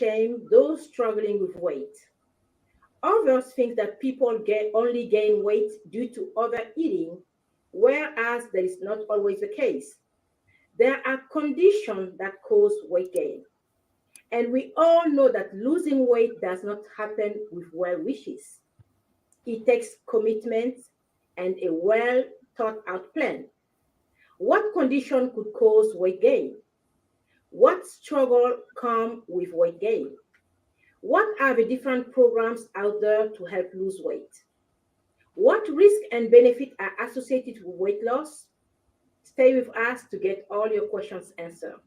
shame those struggling with weight. Others think that people only gain weight due to overeating, whereas that is not always the case. There are conditions that cause weight gain. And we all know that losing weight does not happen with well wishes. It takes commitment and a well thought out plan. What condition could cause weight gain? What struggle come with weight gain? What are the different programs out there to help lose weight? What risk and benefit are associated with weight loss? Stay with us to get all your questions answered.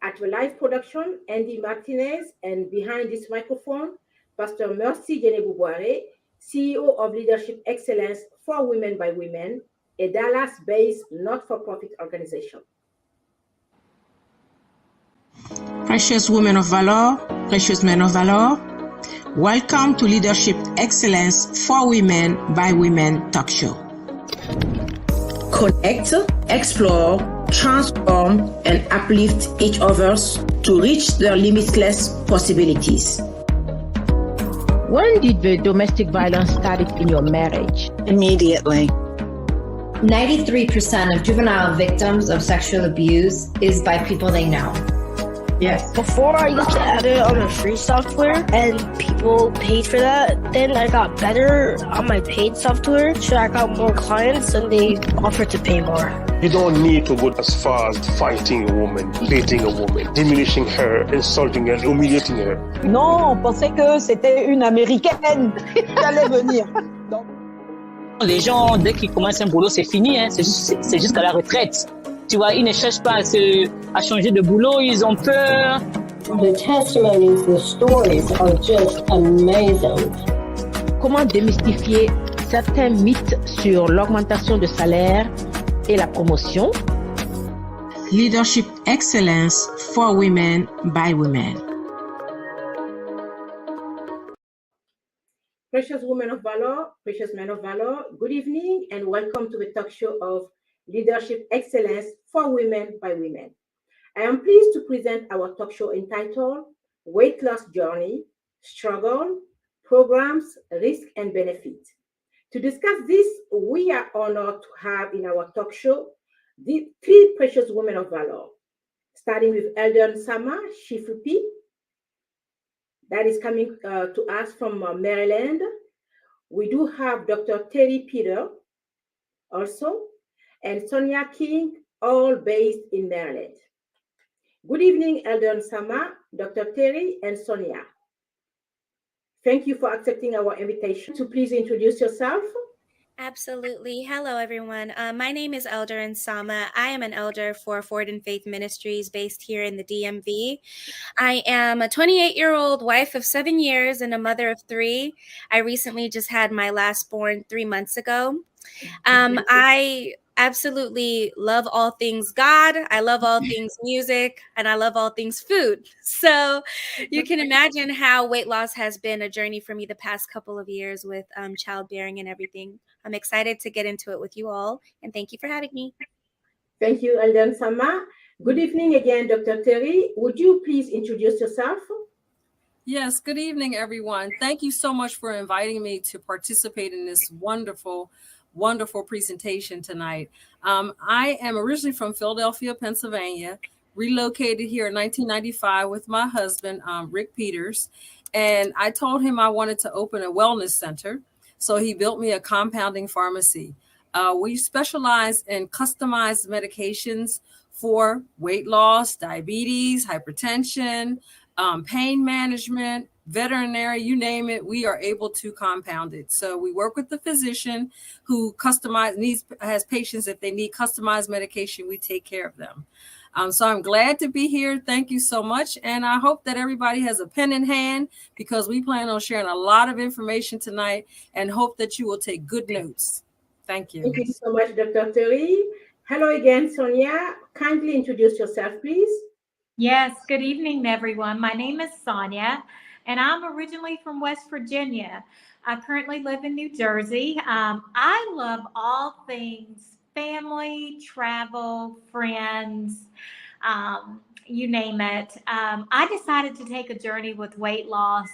At the live production, Andy Martinez, and behind this microphone, Pastor Mercy Jenebouboire, CEO of Leadership Excellence for Women by Women, a Dallas-based not-for-profit organization. Precious women of valor, precious men of valor, welcome to Leadership Excellence for Women by Women talk show. Connect, explore, transform, and uplift each other's to reach their limitless possibilities. When did the domestic violence start in your marriage? Immediately. 93% of juvenile victims of sexual abuse is by people they know. Yes. Before I used to edit on a free software and people paid for that. Then I got better on my paid software, so I got more clients and they offered to pay more. You don't need to go as far as fighting a woman, beating a woman, diminishing her, insulting her, humiliating her. Non, on pensait que c'était une Américaine qui allait venir. Non. Les gens, dès qu'ils commencent un boulot, c'est fini, hein. C'est jusqu'à la retraite. Tu vois, ils ne cherchent pas à changer de boulot, ils ont peur. The testimonies, the stories are just amazing. Comment démystifier certains mythes sur l'augmentation de salaire et la promotion? Leadership Excellence for Women by Women. Precious women of valor, precious men of valor, good evening and welcome to the talk show of Leadership Excellence for Women by Women. I am pleased to present our talk show entitled Weight Loss Journey, Struggle, Programs, Risk and Benefit. To discuss this, we are honored to have in our talk show the three precious women of valor, starting with Elder NSAMA, CHIFUPI, that is coming to us from Maryland. We do have Dr. TERRI Peter also, and Sonia King, all based in Maryland. Good evening, Elder NSAMA, Dr. TERRI, and Sonia. Thank you for accepting our invitation. To please introduce yourself. Absolutely. Hello, everyone. My name is Elder NSAMA. I am an elder for Forward in Faith Ministries based here in the DMV. I am a 28-year-old wife of 7 years and a mother of 3. I recently just had my last born 3 months ago. I absolutely love all things God. I love all things music, and I love all things food. So you can imagine how weight loss has been a journey for me the past couple of years with childbearing and everything. I'm excited to get into it with you all, and thank you for having me. Thank you, Elder NSAMA. Good evening again, Dr. TERRI. Would you please introduce yourself? Yes, good evening, everyone. Thank you so much for inviting me to participate in this wonderful presentation tonight. I am originally from Philadelphia, Pennsylvania, relocated here in 1995 with my husband, Rick Peters, and I told him I wanted to open a wellness center, so he built me a compounding pharmacy. We specialize in customized medications for weight loss, diabetes, hypertension, pain management, veterinary, you name it, we are able to compound it. So we work with the physician who has patients, if they need customized medication, we take care of them. So I'm glad to be here. Thank you so much. And I hope that everybody has a pen in hand because we plan on sharing a lot of information tonight and hope that you will take good notes. Thank you. Thank you so much, Dr. TERRI. Hello again, Sonia. Kindly introduce yourself, please. Yes, good evening, everyone. My name is Sonia, and I'm originally from West Virginia. I currently live in New Jersey. I love all things family, travel, friends. you name it. I decided to take a journey with weight loss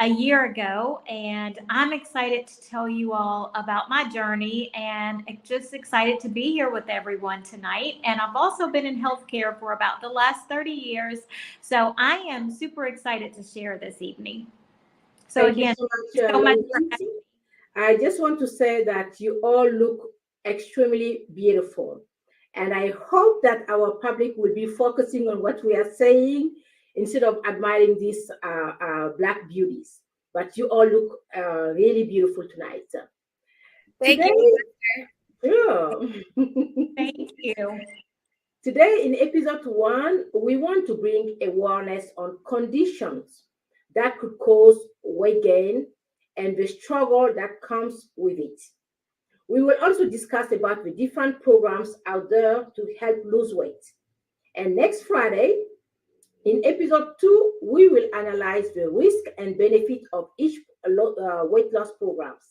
a year ago, and I'm excited to tell you all about my journey, and just excited to be here with everyone tonight. And I've also been in healthcare for about the last 30 years, so I am super excited to share this evening. So Thank again, you so much, Lindsay. I just want to say that you all look extremely beautiful, and I hope that our public will be focusing on what we are saying instead of admiring these Black beauties. But you all look really beautiful tonight. Thank you. Yeah. Thank you. Today, in episode 1, we want to bring awareness on conditions that could cause weight gain and the struggle that comes with it. We will also discuss about the different programs out there to help lose weight. And next Friday, in episode 2, we will analyze the risk and benefit of each weight loss programs.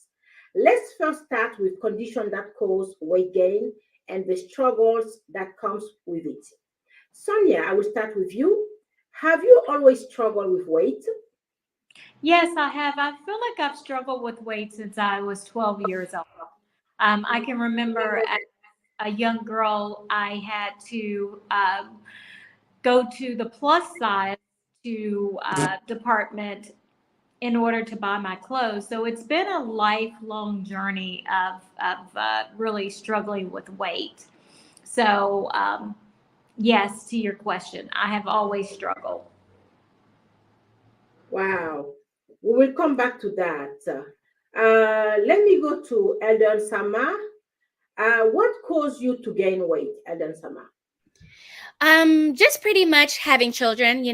Let's first start with conditions that cause weight gain and the struggles that comes with it. Sonia, I will start with you. Have you always struggled with weight? Yes, I have. I feel like I've struggled with weight since I was 12 years old. I can remember as a young girl, I had to go to the plus size department in order to buy my clothes. So it's been a lifelong journey of really struggling with weight. So yes, to your question, I have always struggled. Wow. We will come back to that. Let me go to Elder NSAMA. What caused you to gain weight, Elder NSAMA? Just pretty much having children.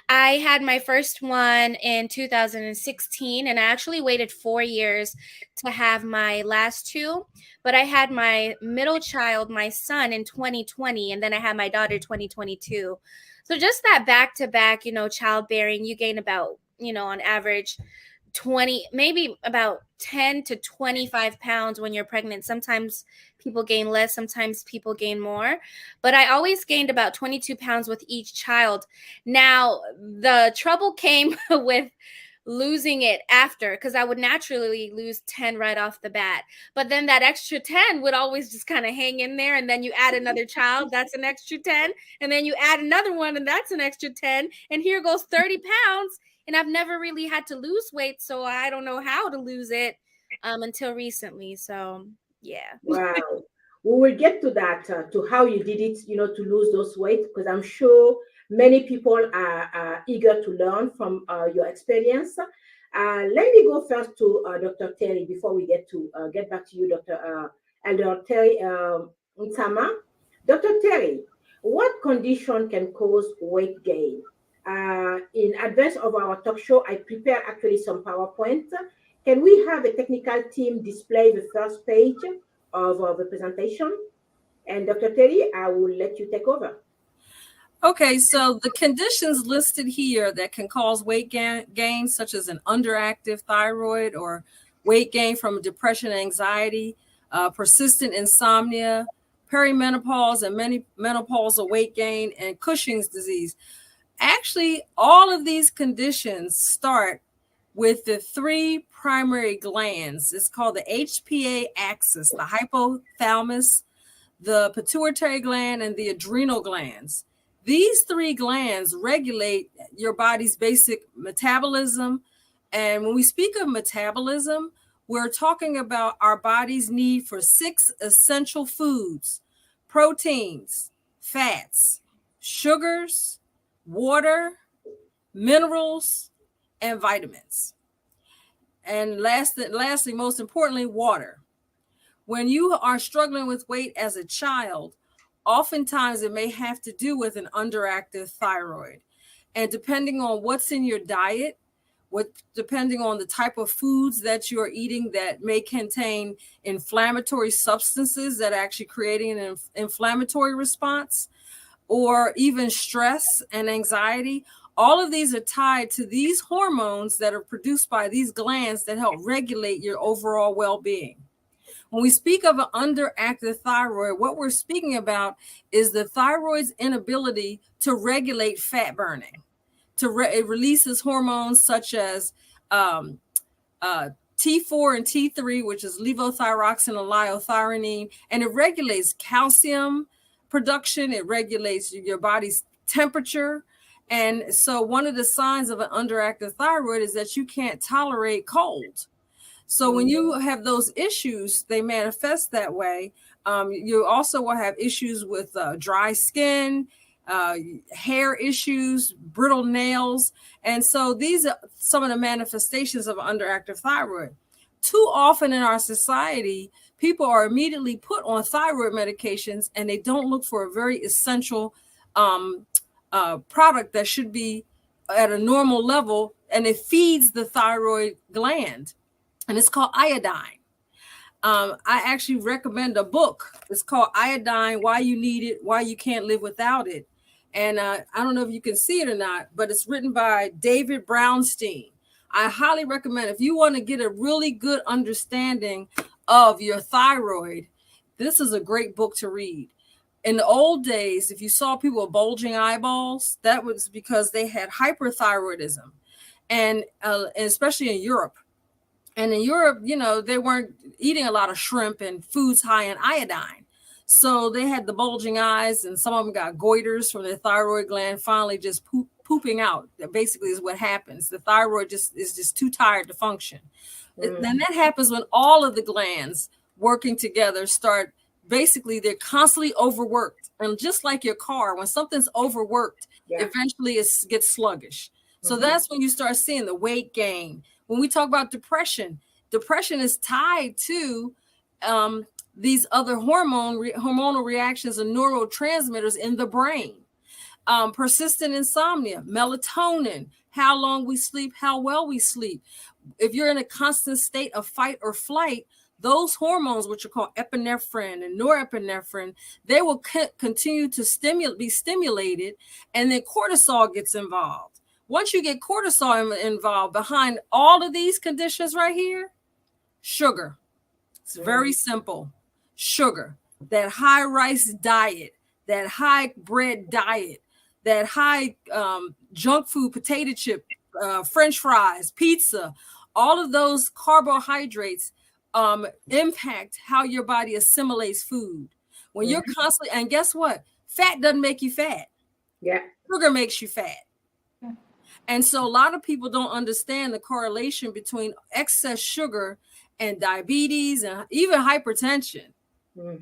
I had my first one in 2016, and I actually waited 4 years to have my last two, but I had my middle child, my son, in 2020, and then I had my daughter 2022. So just that back-to-back, childbearing, you gain about, on average 20, maybe about 10 to 25 pounds when you're pregnant. Sometimes people gain less, sometimes people gain more, but I always gained about 22 pounds with each child. Now, the trouble came with losing it after, because I would naturally lose 10 right off the bat, but then that extra 10 would always just kind of hang in there, and then you add another child, that's an extra 10, and then you add another one, and that's an extra 10, and here goes 30 pounds. And I've never really had to lose weight, so I don't know how to lose it until recently. So, yeah. Wow. We will get to that, to how you did it, to lose those weight, because I'm sure many people are eager to learn from your experience. Let me go first to Dr. TERRI before we get back to you, Dr. Elder TERRI NSAMA. Dr. TERRI, what condition can cause weight gain? In advance of our talk show, I prepared actually some PowerPoint. Can we have a technical team display the first page of the presentation? And Dr. TERRI, I will let you take over. Okay, so the conditions listed here that can cause weight gain, such as an underactive thyroid or weight gain from depression and anxiety, persistent insomnia, perimenopause and many menopausal weight gain, and Cushing's disease. Actually, all of these conditions start with the 3 primary glands. It's called the HPA axis, the hypothalamus, the pituitary gland, and the adrenal glands. These 3 glands regulate your body's basic metabolism. And when we speak of metabolism, we're talking about our body's need for 6 essential foods: proteins, fats, sugars, water, minerals, and vitamins. And lastly, most importantly, water. When you are struggling with weight as a child, oftentimes it may have to do with an underactive thyroid. And depending on what's in your diet, depending on the type of foods that you're eating that may contain inflammatory substances that are actually creating an inflammatory response, or even stress and anxiety, all of these are tied to these hormones that are produced by these glands that help regulate your overall well-being. When we speak of an underactive thyroid, what we're speaking about is the thyroid's inability to regulate fat burning. It releases hormones such as T4 and T3, which is levothyroxine and liothyronine, and it regulates calcium production. It regulates your body's temperature. And so one of the signs of an underactive thyroid is that you can't tolerate cold. So when you have those issues, they manifest that way. You also will have issues with dry skin, hair issues, brittle nails. And so these are some of the manifestations of underactive thyroid. Too often in our society, people are immediately put on thyroid medications and they don't look for a very essential product that should be at a normal level, and it feeds the thyroid gland, and it's called iodine. I actually recommend a book. It's called Iodine, Why You Need It, Why You Can't Live Without It. And I don't know if you can see it or not, but it's written by David Brownstein. I highly recommend, if you want to get a really good understanding of your thyroid, this is a great book to read. In the old days, if you saw people with bulging eyeballs, that was because they had hyperthyroidism, and especially in Europe. And in Europe, you know, they weren't eating a lot of shrimp and foods high in iodine. So they had the bulging eyes, and some of them got goiters from their thyroid gland finally just pooping out. That basically is what happens. The thyroid is just too tired to function. And that happens when all of the glands working together start. Basically, they're constantly overworked. And just like your car, when something's overworked, eventually it gets sluggish. So that's when you start seeing the weight gain. When we talk about depression, depression is tied to these other hormonal reactions and neurotransmitters in the brain. Persistent insomnia, melatonin, how long we sleep, how well we sleep. If you're in a constant state of fight or flight, those hormones, which are called epinephrine and norepinephrine, they will continue to be stimulated, and then cortisol gets involved. Once you get cortisol involved, behind all of these conditions right here, sugar. It's very simple. Sugar, that high rice diet, that high bread diet, that high junk food, potato chip, French fries, pizza, all of those carbohydrates impact how your body assimilates food. When you're constantly, and guess what? Fat doesn't make you fat. Yeah. Sugar makes you fat. And so a lot of people don't understand the correlation between excess sugar and diabetes and even hypertension.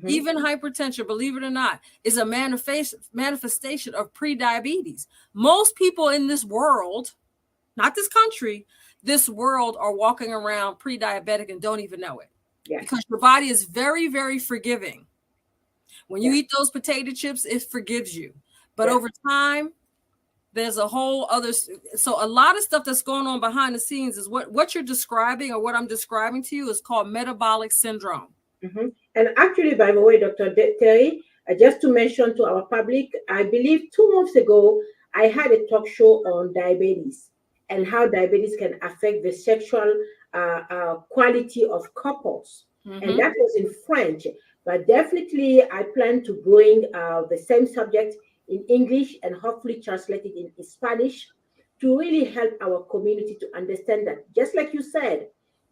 Even hypertension, believe it or not, is a manifestation of pre-diabetes. Most people in this world, not this country, this world, are walking around pre-diabetic and don't even know it. Because your body is very, very forgiving. When you eat those potato chips, it forgives you. But over time, there's a whole other. So a lot of stuff that's going on behind the scenes is what you're describing, or what I'm describing to you, is called metabolic syndrome. And actually, by the way, Dr. Terri, just to mention to our public, I believe 2 months ago, I had a talk show on diabetes and how diabetes can affect the sexual quality of couples. And that was in French. But definitely, I plan to bring the same subject in English and hopefully translate it in Spanish to really help our community to understand that, just like you said,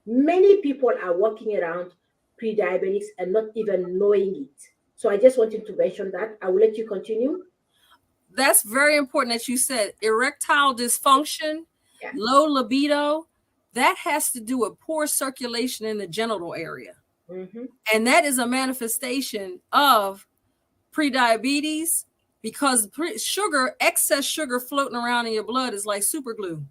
many people are walking around pre-diabetics and not even knowing it. So I just wanted to mention that. I will let you continue. That's very important that you said erectile dysfunction, low libido. That has to do with poor circulation in the genital area. And that is a manifestation of pre-diabetes, because excess sugar floating around in your blood is like super glue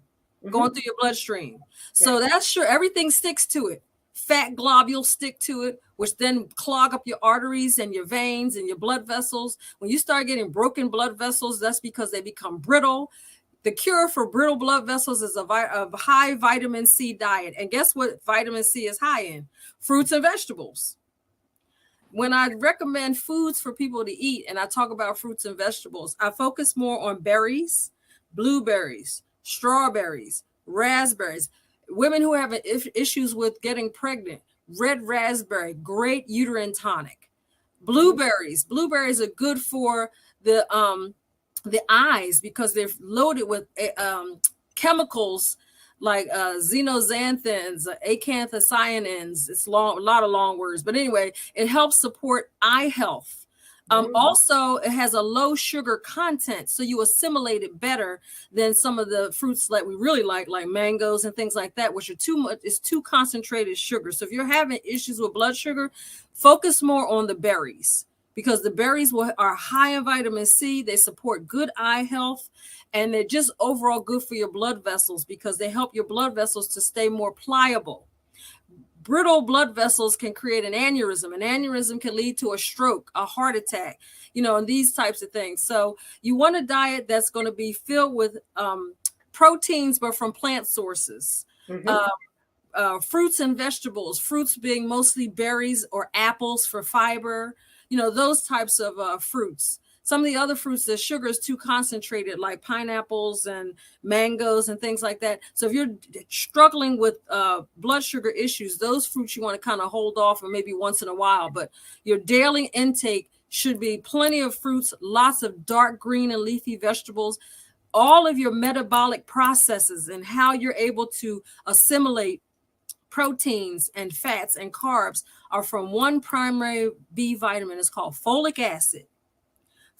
going through your bloodstream. So that's sure everything sticks to it. Fat globules stick to it, which then clog up your arteries and your veins and your blood vessels. When you start getting broken blood vessels, that's because they become brittle. The cure for brittle blood vessels is a high vitamin C diet. And guess what vitamin C is high in? Fruits and vegetables. When I recommend foods for people to eat and I talk about fruits and vegetables, I focus more on berries, blueberries, strawberries, raspberries. Women who have issues with getting pregnant, red raspberry, great uterine tonic. Blueberries are good for the eyes because they're loaded with chemicals like xenoxanthins, acanthocyanids. It's a lot of long words, but anyway, it helps support eye health. Also, it has a low sugar content, so you assimilate it better than some of the fruits that we really like mangoes and things like that, which are it's too concentrated sugar. So if you're having issues with blood sugar, focus more on the berries, because the berries are high in vitamin C. They support good eye health, and they're just overall good for your blood vessels because they help your blood vessels to stay more pliable. Brittle blood vessels can create an aneurysm. An aneurysm can lead to a stroke, a heart attack, and these types of things. So you want a diet that's going to be filled with proteins, but from plant sources. Fruits and vegetables, fruits being mostly berries or apples for fiber, those types of fruits. Some of the other fruits, the sugar is too concentrated, like pineapples and mangoes and things like that. So if you're struggling with blood sugar issues, those fruits you want to kind of hold off, or maybe once in a while. But your daily intake should be plenty of fruits, lots of dark green and leafy vegetables. All of your metabolic processes and how you're able to assimilate proteins and fats and carbs are from one primary B vitamin. It's called folic acid.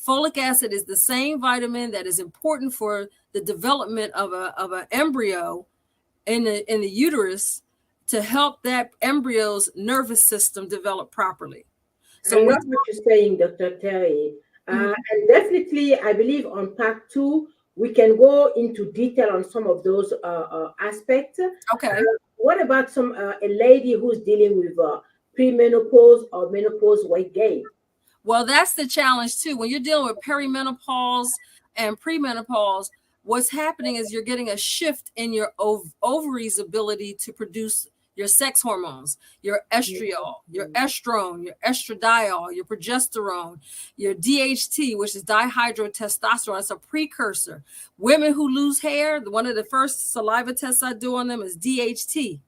Folic acid is the same vitamin that is important for the development of an embryo in the uterus to help that embryo's nervous system develop properly. So I love what you're saying, Dr. Terry. And definitely, I believe on part 2, we can go into detail on some of those aspects. Okay. What about a lady who's dealing with premenopause or menopause weight gain? Well, that's the challenge too. When you're dealing with perimenopause and premenopause, what's happening is you're getting a shift in your ovaries' ability to produce your sex hormones, your estriol, your estrone, your estradiol, your progesterone, your DHT, which is dihydrotestosterone. It's a precursor. Women who lose hair, one of the first saliva tests I do on them is DHT.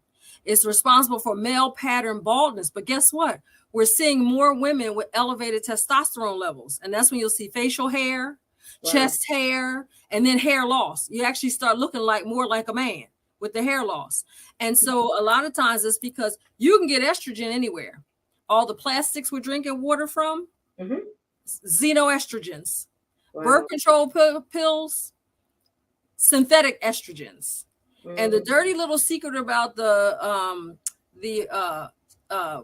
It's responsible for male pattern baldness. But guess what? We're seeing more women with elevated testosterone levels. And that's when you'll see facial hair, chest hair, and then hair loss. You actually start looking more like a man with the hair loss. And so a lot of times it's because you can get estrogen anywhere. All the plastics we're drinking water from, xenoestrogens, birth control pills, synthetic estrogens. And the dirty little secret about the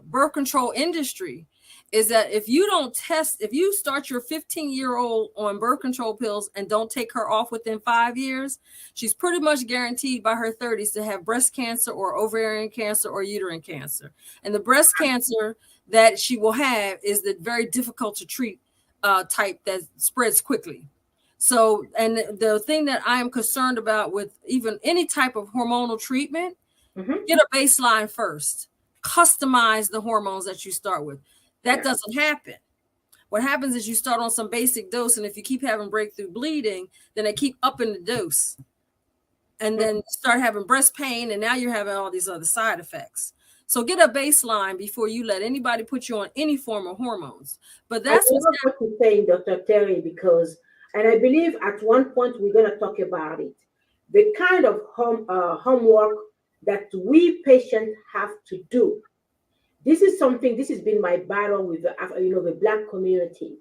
birth control industry is that if you start your 15-year-old on birth control pills and don't take her off within 5 years, she's pretty much guaranteed by her 30s to have breast cancer or ovarian cancer or uterine cancer. And the breast cancer that she will have is the very difficult to treat type that spreads quickly. So, and the thing that I am concerned about with even any type of hormonal treatment, get a baseline first. Customize the hormones that you start with. That doesn't happen. What happens is you start on some basic dose, and if you keep having breakthrough bleeding, then they keep upping the dose. And then start having breast pain, and now you're having all these other side effects. So get a baseline before you let anybody put you on any form of hormones. But that's what you're saying, Dr. Terry, because, and I believe at one point we're going to talk about it, the kind of homework that we patients have to do. This has been my battle with the Black community.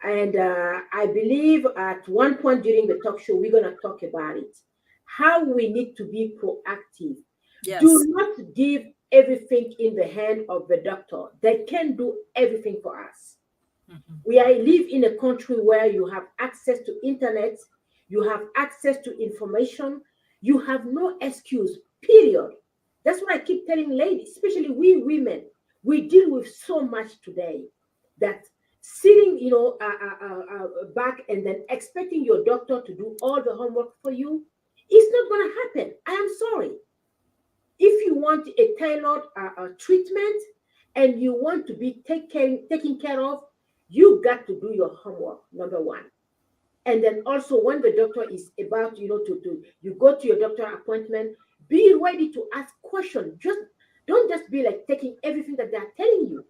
And I believe at one point during the talk show, we're going to talk about it, how we need to be proactive. Yes. Do not give everything in the hand of the doctor. They can't do everything for us. We live in a country where you have access to internet, you have access to information, you have no excuse, period. That's what I keep telling ladies, especially we women. We deal with so much today that sitting, back and then expecting your doctor to do all the homework for you, it's not going to happen. I am sorry. If you want a tailored treatment and you want to be taken care of, you got to do your homework, number one. And then also when the doctor is about, you go to your doctor appointment, be ready to ask questions. Just Don't just be like taking everything that they're telling you.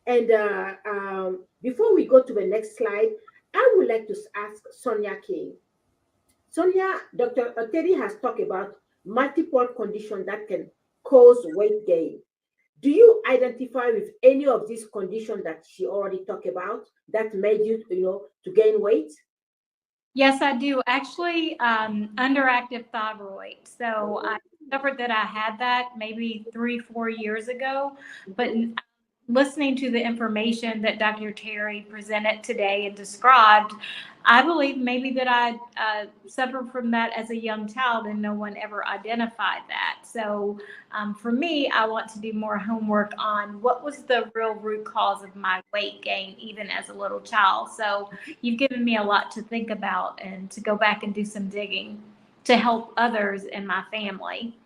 And before we go to the next slide, I would like to ask Sonia King. Sonia, Dr. TERRI has talked about multiple conditions that can cause weight gain. Do you identify with any of these conditions that she already talked about that made you, to gain weight? Yes, I do. Actually, underactive thyroid. So I discovered that I had that maybe 3-4 years ago, but listening to the information that Dr. TERRI presented today and described, I believe maybe that I suffered from that as a young child and no one ever identified that. So for me, I want to do more homework on what was the real root cause of my weight gain, even as a little child. So you've given me a lot to think about and to go back and do some digging to help others in my family.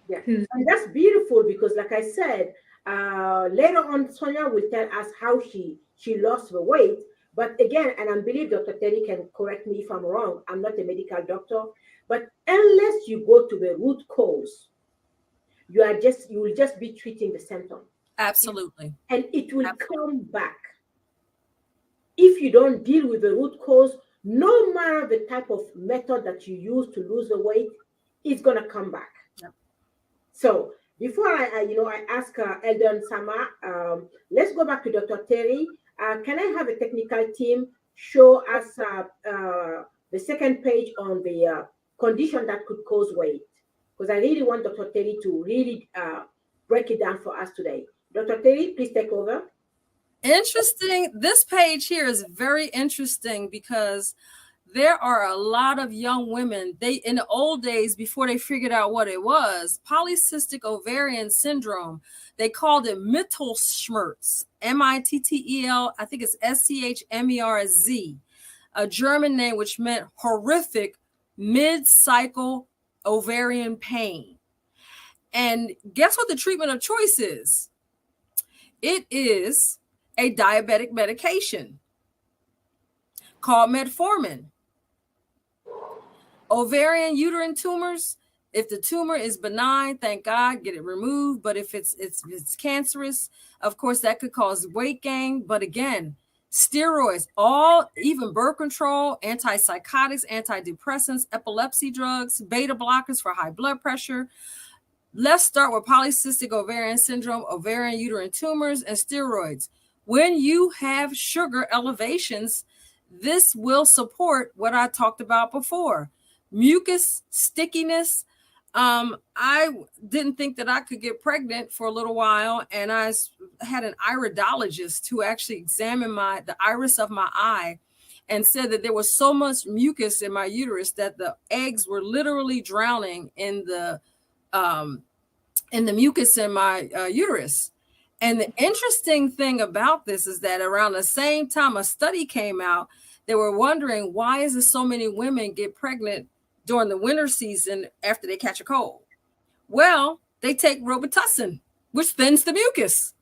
Yeah, and that's beautiful because, like I said, later on, Sonia will tell us how she lost the weight. But again, and I believe Dr. TERRI can correct me if I'm wrong. I'm not a medical doctor, but unless you go to the root cause, you will just be treating the symptom. Absolutely. And it will come back. If you don't deal with the root cause, no matter the type of method that you use to lose the weight, it's gonna come back. Yep. So before I ask Elder NSAMA, let's go back to Dr. TERRI. Can I have a technical team show us the second page on the condition that could cause weight? Because I really want Dr. TERRI to really break it down for us today. Dr. TERRI, please take over. Interesting. This page here is very interesting because there are a lot of young women, in the old days, before they figured out what it was, polycystic ovarian syndrome, they called it Mittelschmerz, M-I-T-T-E-L, I think it's S-C-H-M-E-R-Z, a German name which meant horrific mid-cycle ovarian pain. And guess what the treatment of choice is? It is a diabetic medication called metformin. Ovarian uterine tumors, if the tumor is benign, thank God, get it removed. But if it's cancerous, of course, that could cause weight gain. But again, steroids, even birth control, antipsychotics, antidepressants, epilepsy drugs, beta blockers for high blood pressure. Let's start with polycystic ovarian syndrome, ovarian uterine tumors, and steroids. When you have sugar elevations, this will support what I talked about before. Mucus, stickiness. I didn't think that I could get pregnant for a little while, and I had an iridologist who actually examined the iris of my eye and said that there was so much mucus in my uterus that the eggs were literally drowning in the mucus in my uterus. And the interesting thing about this is that around the same time a study came out, they were wondering, why is it so many women get pregnant during the winter season after they catch a cold? Well, they take Robitussin, which thins the mucus.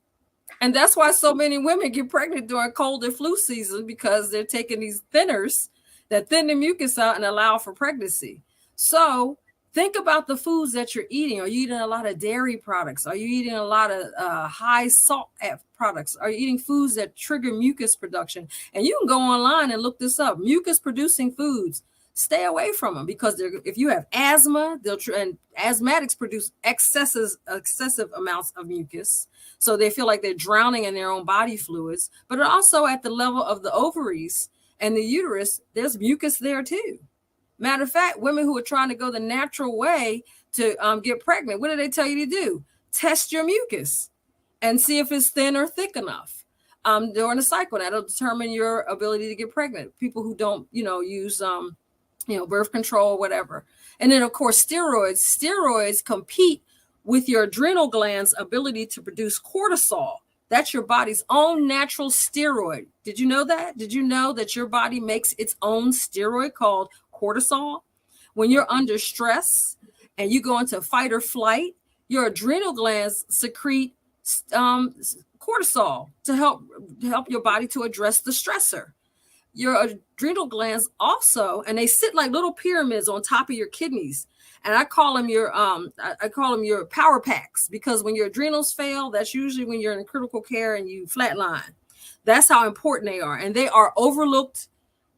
And that's why so many women get pregnant during cold and flu season, because they're taking these thinners that thin the mucus out and allow for pregnancy. So think about the foods that you're eating. Are you eating a lot of dairy products? Are you eating a lot of high salt products? Are you eating foods that trigger mucus production? And you can go online and look this up. Mucus producing foods, stay away from them, because if you have asthma, and asthmatics produce excessive amounts of mucus. So they feel like they're drowning in their own body fluids. But also at the level of the ovaries and the uterus, there's mucus there too. Matter of fact, women who are trying to go the natural way to get pregnant, what do they tell you to do? Test your mucus and see if it's thin or thick enough during the cycle. That'll determine your ability to get pregnant. People who don't, use, birth control or whatever. And then, of course, steroids. Steroids compete with your adrenal gland's ability to produce cortisol. That's your body's own natural steroid. Did you know that? Did you know that your body makes its own steroid called cortisol? When you're under stress and you go into fight or flight, your adrenal glands secrete cortisol to help your body to address the stressor. your adrenal glands also, and they sit like little pyramids on top of your kidneys. And I call them your power packs, because when your adrenals fail, that's usually when you're in critical care and you flatline. That's how important they are. And they are overlooked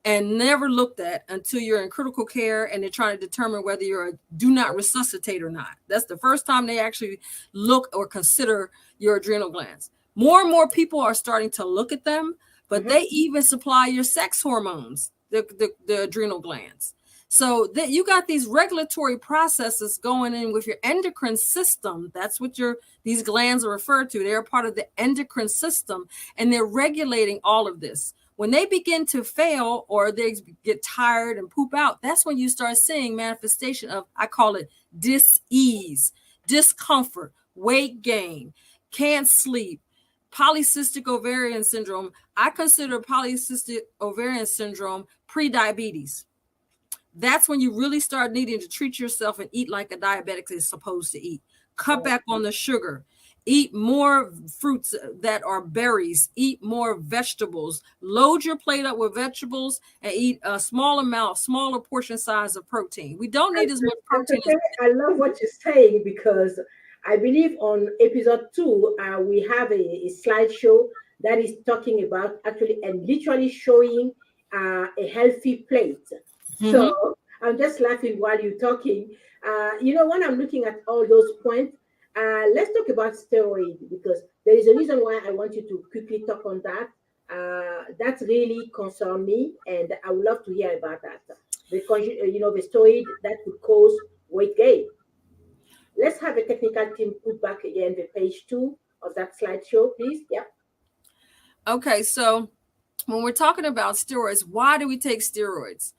and never looked at until you're in critical care and they're trying to determine whether you're a do not resuscitate or not. That's the first time they actually look or consider your adrenal glands. More and more people are starting to look at them, but they even supply your sex hormones, the adrenal glands. So that you got these regulatory processes going in with your endocrine system. That's what these glands are referred to. They're part of the endocrine system, and they're regulating all of this. When they begin to fail or they get tired and poop out, that's when you start seeing manifestation of, I call it dis-ease, discomfort, weight gain, can't sleep, polycystic ovarian syndrome. I consider polycystic ovarian syndrome pre-diabetes. That's when you really start needing to treat yourself and eat like a diabetic is supposed to eat. Cut back on the sugar. Eat more fruits that are berries. Eat more vegetables. Load your plate up with vegetables and eat a smaller portion size of protein. We don't need as much protein. I love what you're saying, because I believe on episode 2, we have a slideshow that is talking about actually and literally showing a healthy plate. So I'm just laughing while you're talking. When I'm looking at all those points, let's talk about steroid, because there is a reason why I want you to quickly talk on that. That really concerns me, and I would love to hear about that. Because, the steroid that could cause weight gain. Let's have a technical team put back again the page 2 of that slideshow, please. Yeah. Okay, so when we're talking about steroids, why do we take steroids?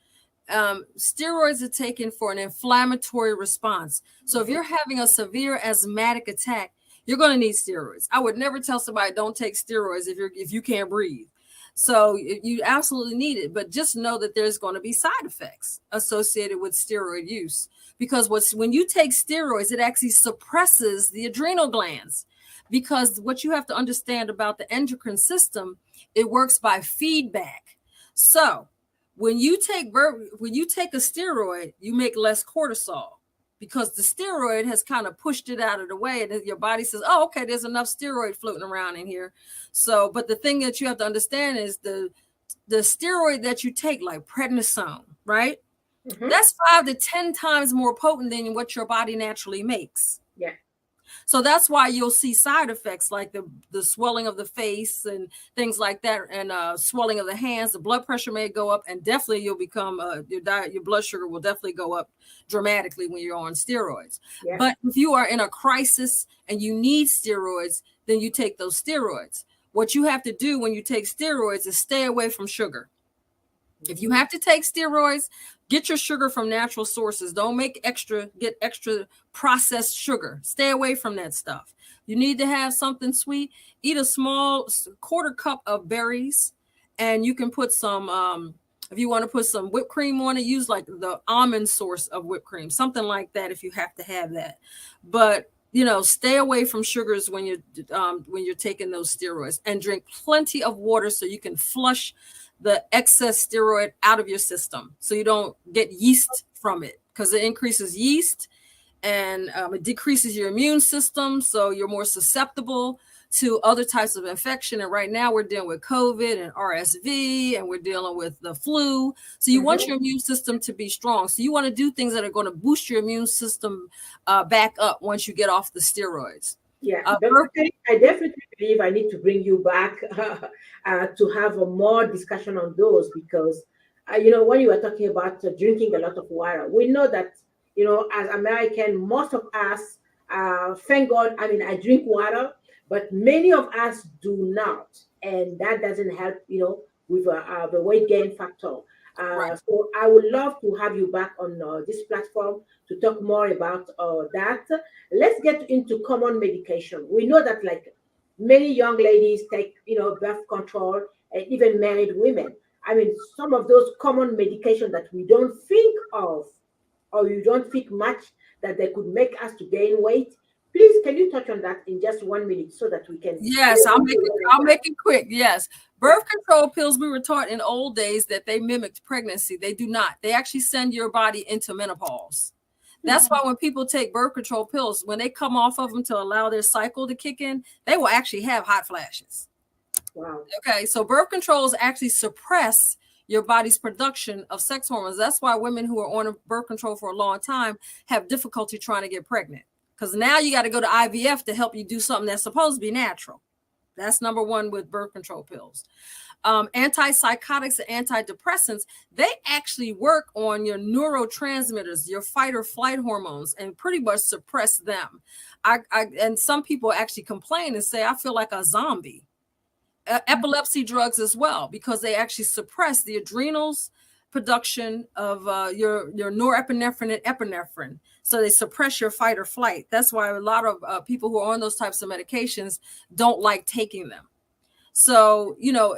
Steroids are taken for an inflammatory response. So if you're having a severe asthmatic attack, you're going to need steroids. I would never tell somebody don't take steroids if you can't breathe. So you absolutely need it, but just know that there's going to be side effects associated with steroid use, because when you take steroids, it actually suppresses the adrenal glands. Because what you have to understand about the endocrine system, it works by feedback. So when you take a steroid, you make less cortisol, because the steroid has kind of pushed it out of the way, and your body says, oh, okay, there's enough steroid floating around in here. So, but the thing that you have to understand is the steroid that you take, like prednisone, right? That's 5 to 10 times more potent than what your body naturally makes. Yeah. So that's why you'll see side effects like the swelling of the face and things like that, and swelling of the hands. The blood pressure may go up, and definitely you'll become your blood sugar will definitely go up dramatically when you're on steroids. Yeah. But if you are in a crisis and you need steroids, then you take those steroids. What you have to do when you take steroids is stay away from sugar. If you have to take steroids, get your sugar from natural sources. Don't get extra processed sugar. Stay away from that stuff. You need to have something sweet. Eat a small quarter cup of berries, and you can put some, if you want to put some whipped cream on it, use like the almond source of whipped cream, something like that if you have to have that. But stay away from sugars when you're taking those steroids, and drink plenty of water so you can flush the excess steroid out of your system, so you don't get yeast from it, because it increases yeast and it decreases your immune system, so you're more susceptible to other types of infection. And right now we're dealing with COVID and RSV, and we're dealing with the flu. So you want your immune system to be strong. So you want to do things that are going to boost your immune system back up once you get off the steroids. Yeah, I definitely believe I need to bring you back to have a more discussion on those, because, when you were talking about drinking a lot of water, we know that, as American, most of us, thank God, I drink water, but many of us do not. And that doesn't help, with the weight gain factor. Right. So I would love to have you back on this platform to talk more about that. Let's get into common medication. We know that like many young ladies take, birth control, and even married women. Some of those common medications that we don't think of, or you don't think much that they could make us to gain weight. Please, can you touch on that in just 1 minute so that we can? Yes, I'll make it quick. Yes. Birth control pills, we were taught in old days that they mimicked pregnancy. They do not. They actually send your body into menopause. That's why when people take birth control pills, when they come off of them to allow their cycle to kick in, they will actually have hot flashes. Wow. Okay, so birth controls actually suppress your body's production of sex hormones. That's why women who are on birth control for a long time have difficulty trying to get pregnant, because now you got to go to IVF to help you do something that's supposed to be natural. That's number one with birth control pills. Antipsychotics and antidepressants, they actually work on your neurotransmitters, your fight or flight hormones, and pretty much suppress them. And some people actually complain and say, I feel like a zombie. Epilepsy drugs as well, because they actually suppress the adrenals production of your norepinephrine and epinephrine. So they suppress your fight or flight. That's why a lot of people who are on those types of medications don't like taking them. So, you know,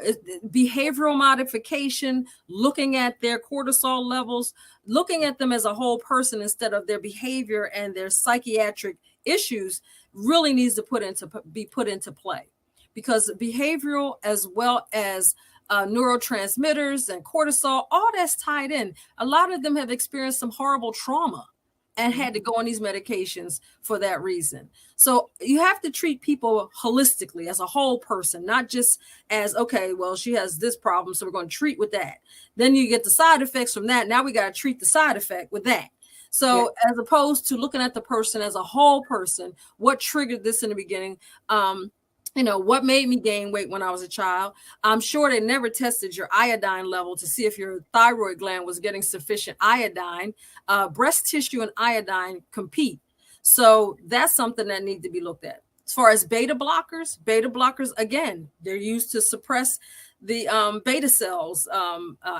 behavioral modification, looking at their cortisol levels, looking at them as a whole person instead of their behavior and their psychiatric issues really needs to be put into play, because behavioral as well as neurotransmitters and cortisol, all that's tied in. A lot of them have experienced some horrible trauma and had to go on these medications for that reason. So you have to treat people holistically as a whole person, not just as, okay, well, she has this problem, so we're going to treat with that. Then you get the side effects from that. Now we got to treat the side effect with that. So as opposed to looking at the person as a whole person, what triggered this in the beginning? You know, what made me gain weight when I was a child? I'm sure they never tested your iodine level to see if your thyroid gland was getting sufficient iodine. Breast tissue and iodine compete. So that's something that needs to be looked at. As far as beta blockers, again, they're used to suppress the beta cells,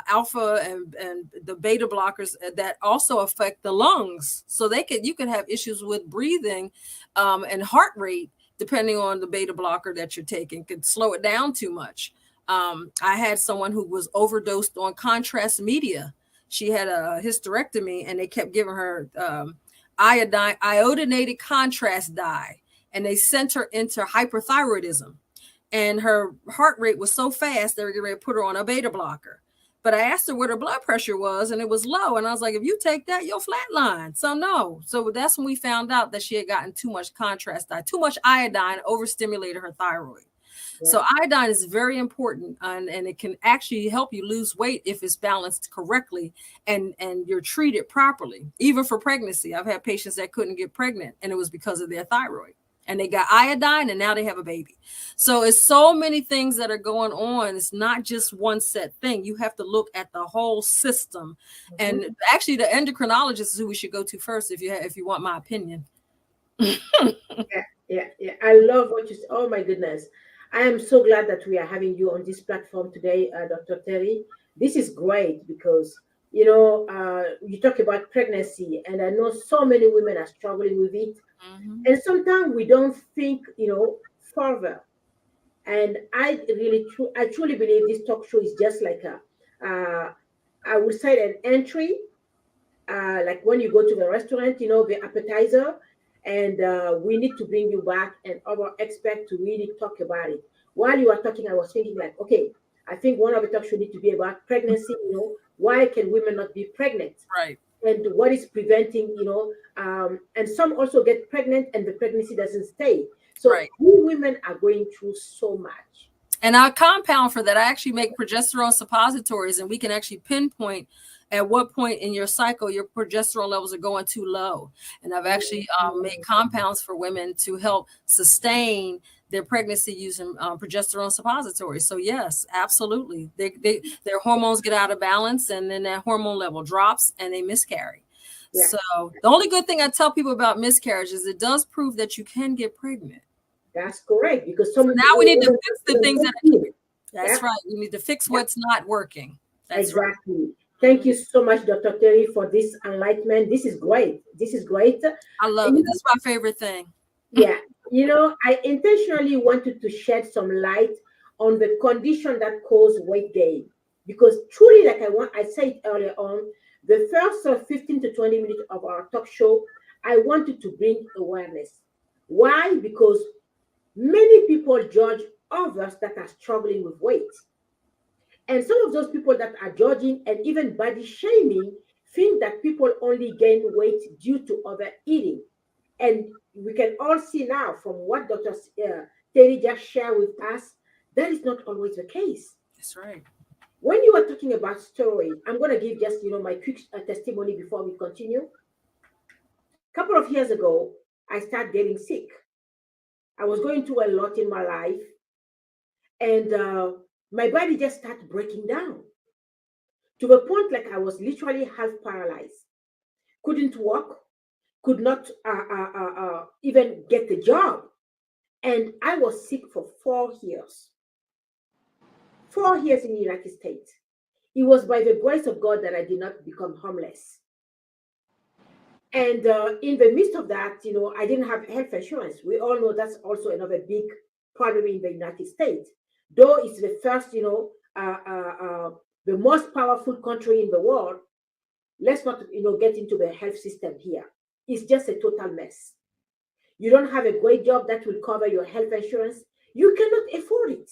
alpha and the beta blockers that also affect the lungs. So you could have issues with breathing and heart rate, depending on the beta blocker that you're taking, could slow it down too much. I had someone who was overdosed on contrast media. She had a hysterectomy and they kept giving her iodinated contrast dye, and they sent her into hyperthyroidism. And her heart rate was so fast, they were getting ready to put her on a beta blocker. But I asked her what her blood pressure was, and it was low. And I was like, if you take that, you'll flatline. So no. So that's when we found out that she had gotten too much contrast dye, too much iodine overstimulated her thyroid. Yeah. So iodine is very important, and it can actually help you lose weight if it's balanced correctly and you're treated properly. Even for pregnancy, I've had patients that couldn't get pregnant, and it was because of their thyroid. And they got iodine, and now they have a baby. So it's so many things that are going on. It's not just one set thing. You have to look at the whole system. Mm-hmm. And actually, the endocrinologist is who we should go to first if you want my opinion. Yeah. I love what you said. Oh my goodness. I am so glad that we are having you on this platform today, Dr. Terri. This is great because, you know, you talk about pregnancy, and I know so many women are struggling with it. Mm-hmm. And sometimes we don't think, you know, further. And I truly believe this talk show is just like I would say an entry, like when you go to the restaurant, you know, the appetizer, and we need to bring you back and our expert to really talk about it. While you are talking, I was thinking like, okay, I think one of the talk show need to be about pregnancy. You know, why can women not be pregnant? Right. And what is preventing, you know, and some also get pregnant and the pregnancy doesn't stay. So right. We women are going through so much. And our compound for that, I actually make progesterone suppositories, and we can actually pinpoint at what point in your cycle your progesterone levels are going too low. And I've actually made compounds for women to help sustain their pregnancy using progesterone suppositories. So yes, absolutely. Their hormones get out of balance, and then that hormone level drops and they miscarry. Yeah. So the only good thing I tell people about miscarriage is it does prove that you can get pregnant. That's correct. Because so now we need to fix the things that are keeping. That's right. We need to fix what's not working. That's exactly. Right. Thank you so much, Dr. Terri, for this enlightenment. This is great. This is great. I love it. That's my favorite thing. Yeah. You know, I intentionally wanted to shed some light on the condition that cause weight gain, because truly, like I said earlier on, the first 15 to 20 minutes of our talk show, I wanted to bring awareness. Why? Because many people judge others that are struggling with weight. And some of those people that are judging and even body shaming think that people only gain weight due to overeating. And we can all see now from what Dr. TERRI just shared with us, that is not always the case. That's right. When you are talking about steroid, I'm going to give just, my quick testimony before we continue. A couple of years ago, I started getting sick. I was going through a lot in my life, and my body just started breaking down to the point like I was literally half paralyzed. Couldn't walk, could not even get a job. And I was sick for 4 years. 4 years in the United States. It was by the grace of God that I did not become homeless. And in the midst of that, I didn't have health insurance. We all know that's also another big problem in the United States. Though it's the first, the most powerful country in the world, let's not, get into the health system here. It's just a total mess. You don't have a great job that will cover your health insurance. You cannot afford it.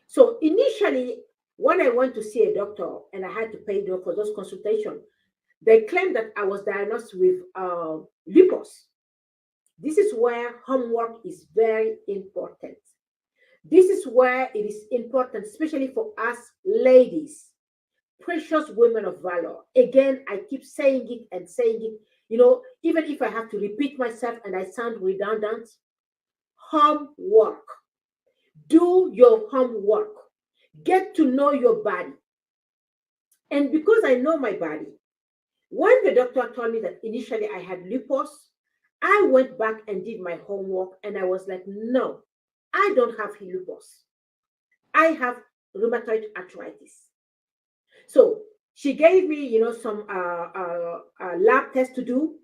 So initially, when I went to see a doctor and I had to pay for those consultations, they claimed that I was diagnosed with lupus. This is where homework is very important. This is where it is important, especially for us ladies, precious women of valor. Again, I keep saying it and saying it, even if I have to repeat myself and I sound redundant, homework. Do your homework. Get to know your body. And because I know my body, when the doctor told me that initially I had lupus, I went back and did my homework and I was like, no, I don't have lupus. I have rheumatoid arthritis. So she gave me, some lab tests to do.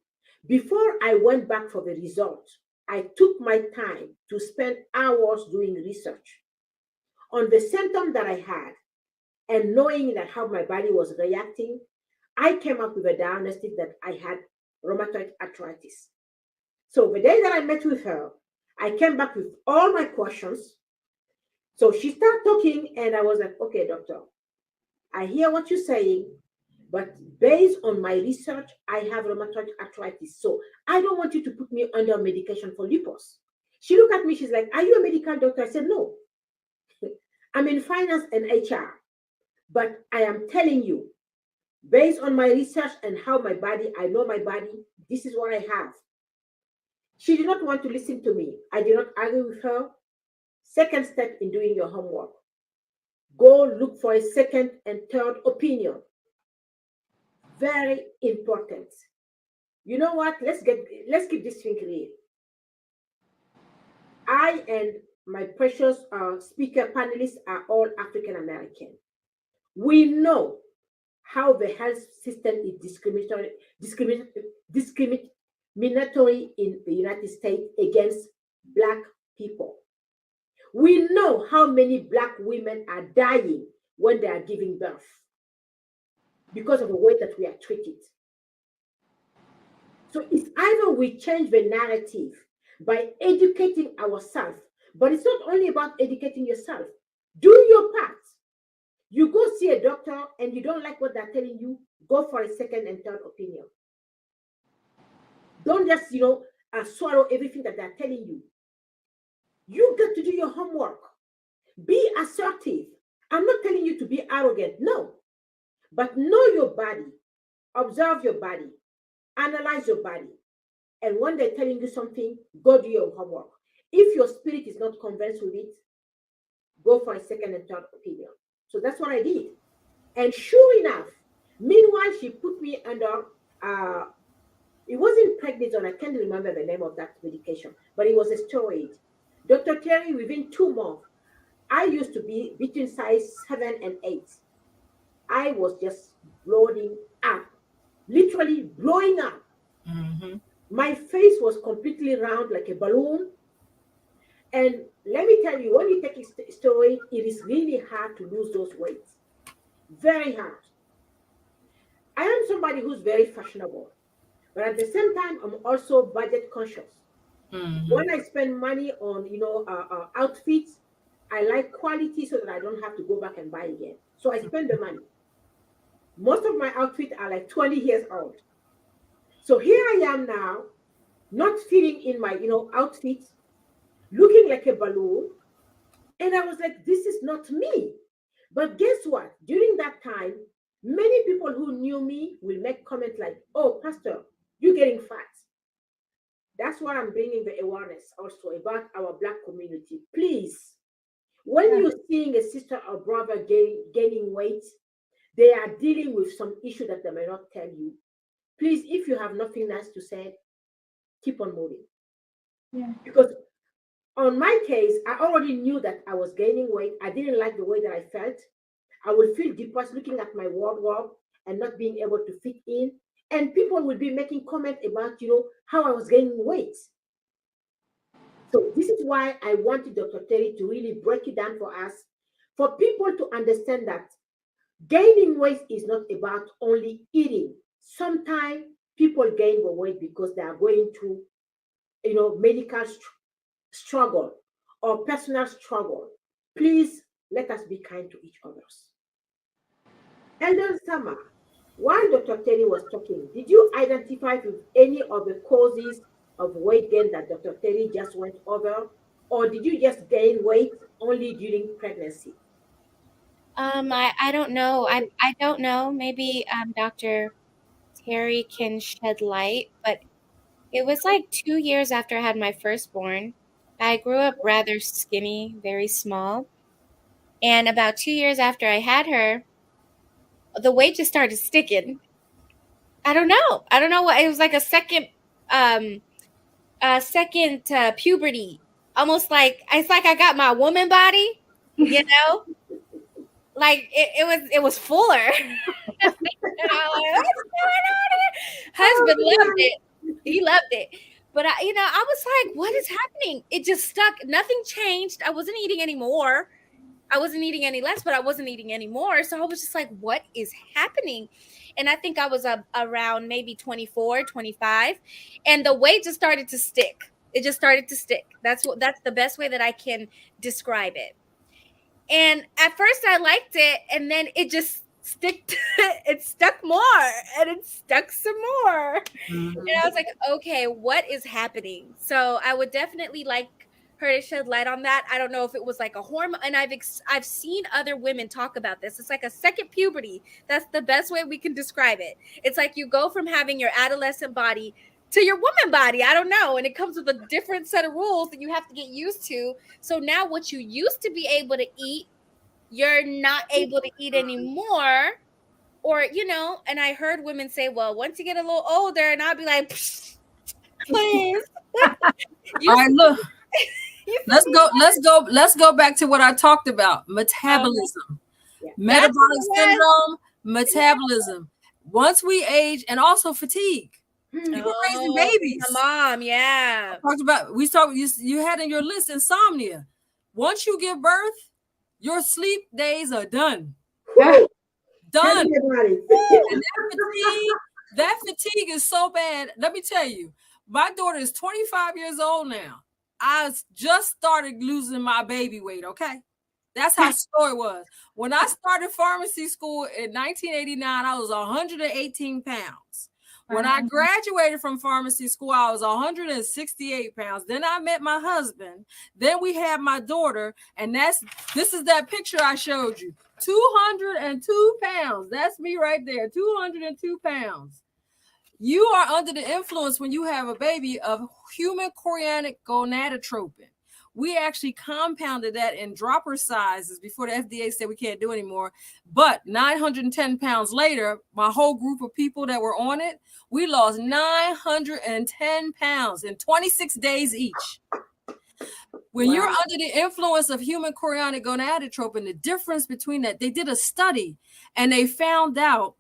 Before I went back for the result, I took my time to spend hours doing research on the symptom that I had, and knowing that how my body was reacting, I came up with a diagnostic that I had rheumatoid arthritis. So the day that I met with her, I came back with all my questions. So she started talking and I was like, okay, doctor, I hear what you're saying, but based on my research, I have rheumatoid arthritis. So I don't want you to put me under medication for lupus. She looked at me, she's like, are you a medical doctor? I said, no. I'm in finance and HR, but I am telling you, based on my research and how my body, I know my body, this is what I have. She did not want to listen to me. I did not argue with her. Second step in doing your homework. Go look for a second and third opinion. Very important. You know what? Let's keep this thing real. I and my precious speaker panelists are all African American. We know how the health system is discriminatory in the United States against Black people. We know how many Black women are dying when they are giving birth because of the way that we are treated. So it's either we change the narrative by educating ourselves, but it's not only about educating yourself. Do your part. You go see a doctor and you don't like what they're telling you, go for a second and third opinion. Don't just, swallow everything that they're telling you. You got to do your homework. Be assertive. I'm not telling you to be arrogant, no. But know your body. Observe your body. Analyze your body. And when they're telling you something, go do your homework. If your spirit is not convinced with it, go for a second and third opinion. So that's what I did. And sure enough, meanwhile, she put me under, it wasn't prednisone, I can't remember the name of that medication, but it was a steroid. Dr. TERRI, within 2 months, I used to be between size 7 and 8. I was just blowing up, literally blowing up. Mm-hmm. My face was completely round like a balloon. And let me tell you, when you take a steroid, it is really hard to lose those weight. Very hard. I am somebody who's very fashionable, but at the same time, I'm also budget conscious. When I spend money on, outfits, I like quality so that I don't have to go back and buy again. So I spend the money. Most of my outfits are like 20 years old. So here I am now, not fitting in my, outfit, looking like a balloon. And I was like, this is not me. But guess what? During that time, many people who knew me will make comments like, oh, Pastor, you're getting fat. That's why I'm bringing the awareness also about our Black community. Please, when you're seeing a sister or brother gaining weight, they are dealing with some issue that they may not tell you. Please, if you have nothing nice to say, keep on moving. Yeah. Because on my case, I already knew that I was gaining weight. I didn't like the way that I felt. I would feel depressed looking at my wardrobe and not being able to fit in. And people will be making comments about, how I was gaining weight. So this is why I wanted Dr. Terri to really break it down for us, for people to understand that gaining weight is not about only eating. Sometimes people gain the weight because they are going through, medical struggle or personal struggle. Please let us be kind to each other. Elder NSAMA, while Dr. Terri was talking, did you identify with any of the causes of weight gain that Dr. Terri just went over? Or did you just gain weight only during pregnancy? I don't know. I don't know. Maybe Dr. Terri can shed light, but it was like 2 years after I had my firstborn. I grew up rather skinny, very small. And about 2 years after I had her, the weight just started sticking. I don't know. I don't know what it was like a second puberty. Almost like it's like I got my woman body, like it was fuller. And I was like, what's going on here? Husband loved it. He loved it. But I was like, what is happening? It just stuck. Nothing changed. I wasn't eating anymore. I wasn't eating any less, but I wasn't eating any more. So I was just like, what is happening? And I think I was around maybe 24, 25. And the weight just started to stick. It just started to stick. That's the best way that I can describe it. And at first I liked it, and then it just it stuck more, and it stuck some more. And I was like, okay, what is happening? So I would definitely like her to shed light on that. I don't know if it was like a hormone, and I've seen other women talk about this. It's like a second puberty. That's the best way we can describe it. It's like you go from having your adolescent body to your woman body. I don't know. And it comes with a different set of rules that you have to get used to. So now what you used to be able to eat, you're not able to eat anymore. Or, and I heard women say, well, once you get a little older, and I'll be like, please. All right, look. Let's go back to what I talked about. Metabolism. Metabolic syndrome, metabolism. Once we age, and also fatigue. People raising babies. Mom, yeah. You had in your list insomnia. Once you give birth, your sleep days are done. Done. And that fatigue is so bad. Let me tell you, my daughter is 25 years old now. I just started losing my baby weight, okay? That's how slow it was. When I started pharmacy school in 1989, I was 118 pounds. When I graduated from pharmacy school, I was 168 pounds. Then I met my husband. Then we had my daughter. And this is that picture I showed you. 202 pounds. That's me right there. 202 pounds. You are under the influence when you have a baby of human chorionic gonadotropin. We actually compounded that in dropper sizes before the FDA said we can't do anymore. But 910 pounds later, my whole group of people that were on it, we lost 910 pounds in 26 days each. When you're under the influence of human chorionic gonadotropin, the difference between that, they did a study and they found out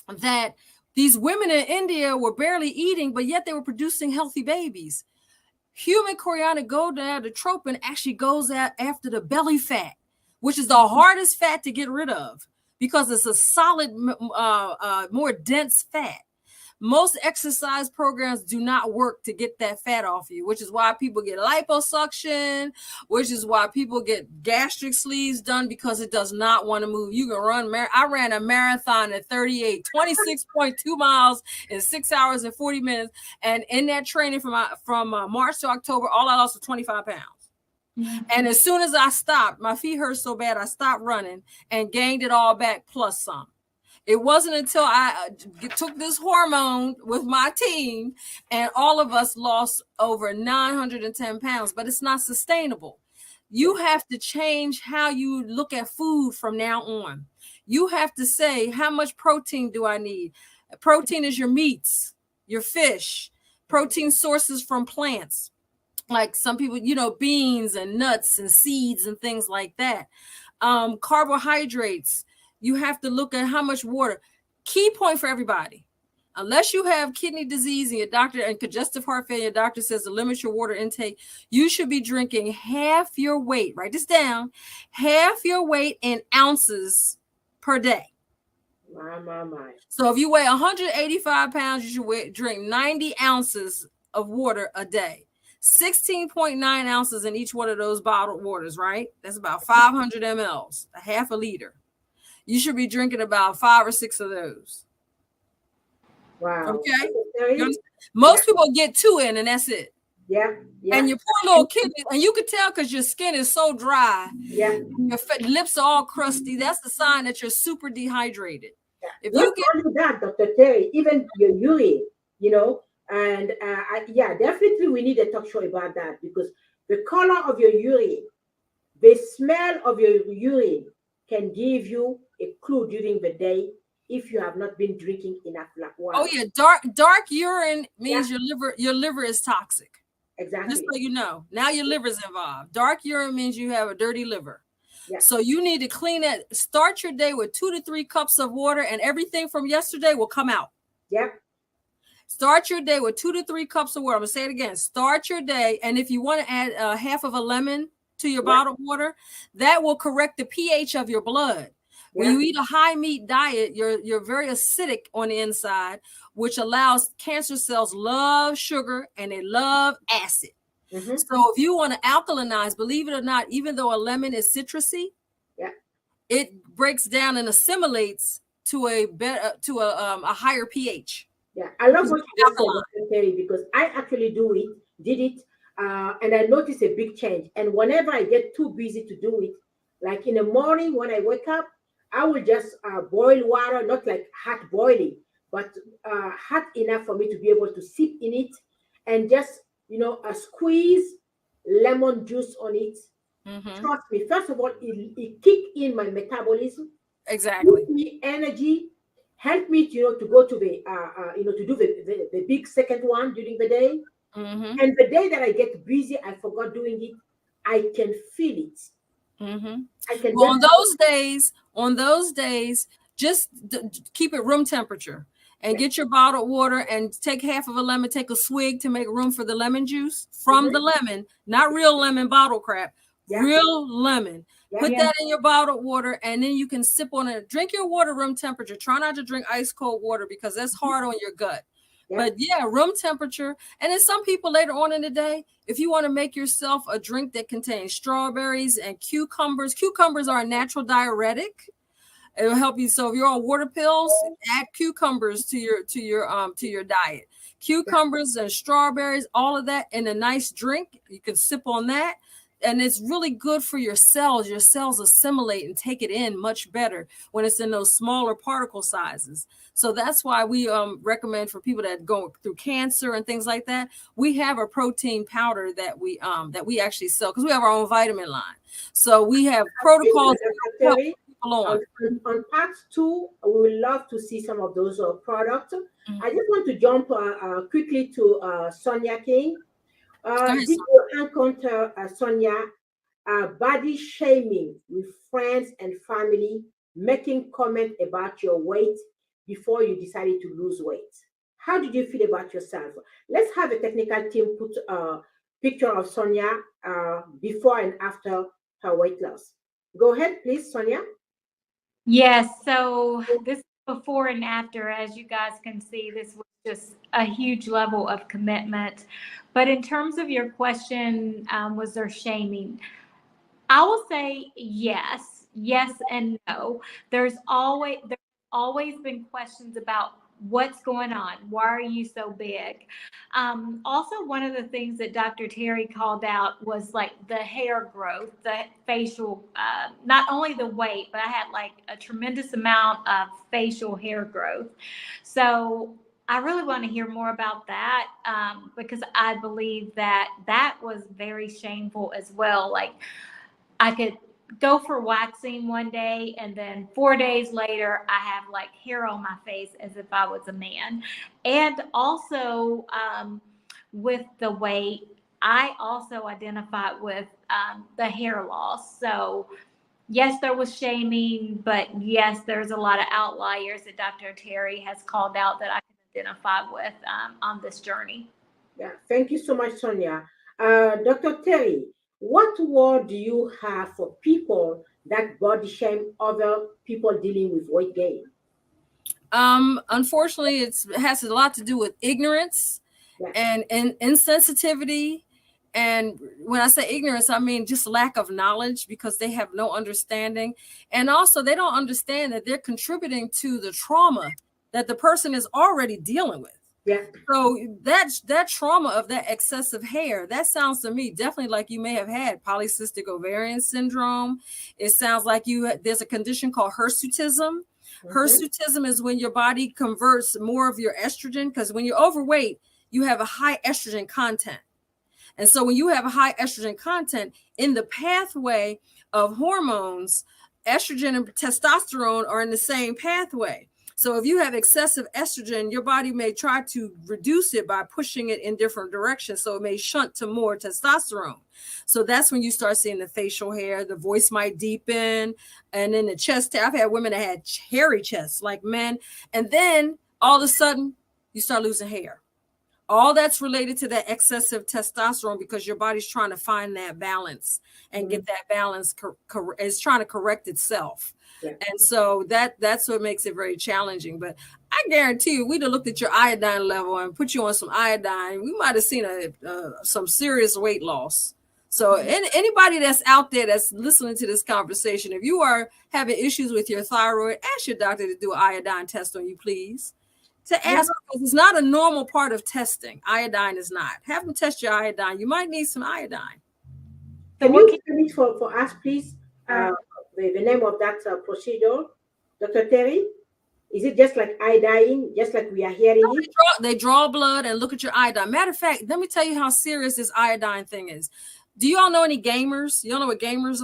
that these women in India were barely eating, but yet they were producing healthy babies. Human chorionic gonadotropin actually goes out after the belly fat, which is the hardest fat to get rid of because it's a solid, more dense fat. most exercise programs do not work to get that fat off you, which is why people get liposuction, which is why people get gastric sleeves done, because it does not want to move. You can run. I ran a marathon at 38, 26.2 miles in 6 hours and 40 minutes. And in that training from March to October, all I lost was 25 pounds. And as soon as I stopped, my feet hurt so bad, I stopped running and gained it all back plus some. It wasn't until I took this hormone with my team and all of us lost over 910 pounds, but it's not sustainable. You have to change how you look at food from now on. You have to say, how much protein do I need? Protein is your meats, your fish, protein sources from plants. Like some people, you know, beans and nuts and seeds and things like that. Carbohydrates. You have to look at how much water. Key point for everybody. Unless you have kidney disease and your doctor and congestive heart failure, your doctor says to limit your water intake, you should be drinking half your weight. Write this down. Half your weight in ounces per day. My. So if you weigh 185 pounds, you should drink 90 ounces of water a day. 16.9 ounces in each one of those bottled waters, right? That's about 500 mLs, a half a liter. You should be drinking about 5 or 6 of those. Wow. Okay. Most people get 2 in and that's it. Yeah. And your poor little kidneys, and you can tell because your skin is so dry. Yeah. Your lips are all crusty. That's the sign that you're super dehydrated. Yeah. If Not you get only that, Dr. Terry, even your urine, you know, and definitely we need a talk show about that, because the color of your urine, the smell of your urine can give you a clue during the day if you have not been drinking enough water. Oh yeah, dark urine means your liver is toxic. Exactly. Just so you know, now your liver is involved. Dark urine means you have a dirty liver. Yeah. So you need to clean that. Start your day with 2 to 3 cups of water, and everything from yesterday will come out. Yeah. Start your day with 2 to 3 cups of water. I'm gonna say it again. Start your day, and if you want to add half of a lemon to your bottled water, that will correct the pH of your blood. When you eat a high meat diet, you're very acidic on the inside, which allows cancer cells love sugar and they love acid. Mm-hmm. So if you want to alkalinize, believe it or not, even though a lemon is citrusy, it breaks down and assimilates to a higher pH. Yeah, I love what you said, Terry, because I actually did it, and I noticed a big change. And whenever I get too busy to do it, like in the morning when I wake up, I will just boil water, not like hot boiling, but hot enough for me to be able to sip in it, and just squeeze lemon juice on it. Mm-hmm. Trust me. First of all, it kick in my metabolism. Exactly. Give me energy. Help me, to go to the, to do the big second one during the day. Mm-hmm. And the day that I get busy, I forgot doing it. I can feel it. Mm-hmm. I can. Well, on those days, just keep it room temperature and get your bottled water and take half of a lemon, take a swig to make room for the lemon juice from the lemon, not real lemon bottle crap, real lemon. Put that in your bottled water, and then you can sip on it. Drink your water room temperature. Try not to drink ice cold water because that's hard on your gut. But room temperature. And then some people later on in the day, if you want to make yourself a drink that contains strawberries and cucumbers are a natural diuretic. It will help you. So if you're on water pills, add cucumbers to your diet. Cucumbers and strawberries, all of that in a nice drink. You can sip on that. And it's really good for your cells. Your cells assimilate and take it in much better when it's in those smaller particle sizes. So that's why we recommend for people that go through cancer and things like that. We have a protein powder that we actually sell because we have our own vitamin line. So we have protocols to help people on part 2. We would love to see some of those products. Mm-hmm. I just want to jump quickly to Sonia King. Did you encounter, Sonia, body shaming with friends and family, making comment about your weight before you decided to lose weight? How did you feel about yourself? Let's have a technical team put a picture of Sonia before and after her weight loss. Go ahead, please, Sonia. Yes, so this before and after, as you guys can see, this was just a huge level of commitment. But in terms of your question, was there shaming? I will say yes and no. There's always been questions about what's going on. Why are you so big? Also, one of the things that Dr. Terry called out was like the hair growth, the facial, not only the weight, but I had like a tremendous amount of facial hair growth. So I really want to hear more about that, because I believe that was very shameful as well. Like, I could go for waxing one day, and then 4 days later, I have like hair on my face as if I was a man. And also, with the weight, I also identified with the hair loss. So yes, there was shaming, but yes, there's a lot of outliers that Dr. Terry has called out that I can identify with on this journey. Yeah, thank you so much, Sonia. Dr. Terry, what word do you have for people that body shame other people dealing with weight gain? Unfortunately, it has a lot to do with ignorance and insensitivity. And when I say ignorance, I mean just lack of knowledge, because they have no understanding. And also, they don't understand that they're contributing to the trauma that the person is already dealing with. Yeah. So that trauma of that excessive hair, that sounds to me definitely like you may have had polycystic ovarian syndrome. It sounds like there's a condition called hirsutism. Hirsutism is when your body converts more of your estrogen, because when you're overweight, you have a high estrogen content. And so when you have a high estrogen content in the pathway of hormones, estrogen and testosterone are in the same pathway. So if you have excessive estrogen, your body may try to reduce it by pushing it in different directions. So it may shunt to more testosterone. So that's when you start seeing the facial hair, the voice might deepen, and then the chest. I've had women that had hairy chests like men. And then all of a sudden you start losing hair. All that's related to that excessive testosterone, because your body's trying to find that balance and get that balance. It's trying to correct itself. Yeah. And so that's what makes it very challenging. But I guarantee you, we'd have looked at your iodine level and put you on some iodine, we might have seen some serious weight loss. So anybody that's out there that's listening to this conversation, if you are having issues with your thyroid, ask your doctor to do an iodine test on you, please. To ask, because it's not a normal part of testing. Iodine is not. Have them test your iodine. You might need some iodine. Can you repeat for us, please, the name of that procedure, Dr. Terry? Is it just like iodine, just like we are hearing it? They draw blood and look at your iodine. Matter of fact, let me tell you how serious this iodine thing is. Do you all know any gamers? You all know what gamers,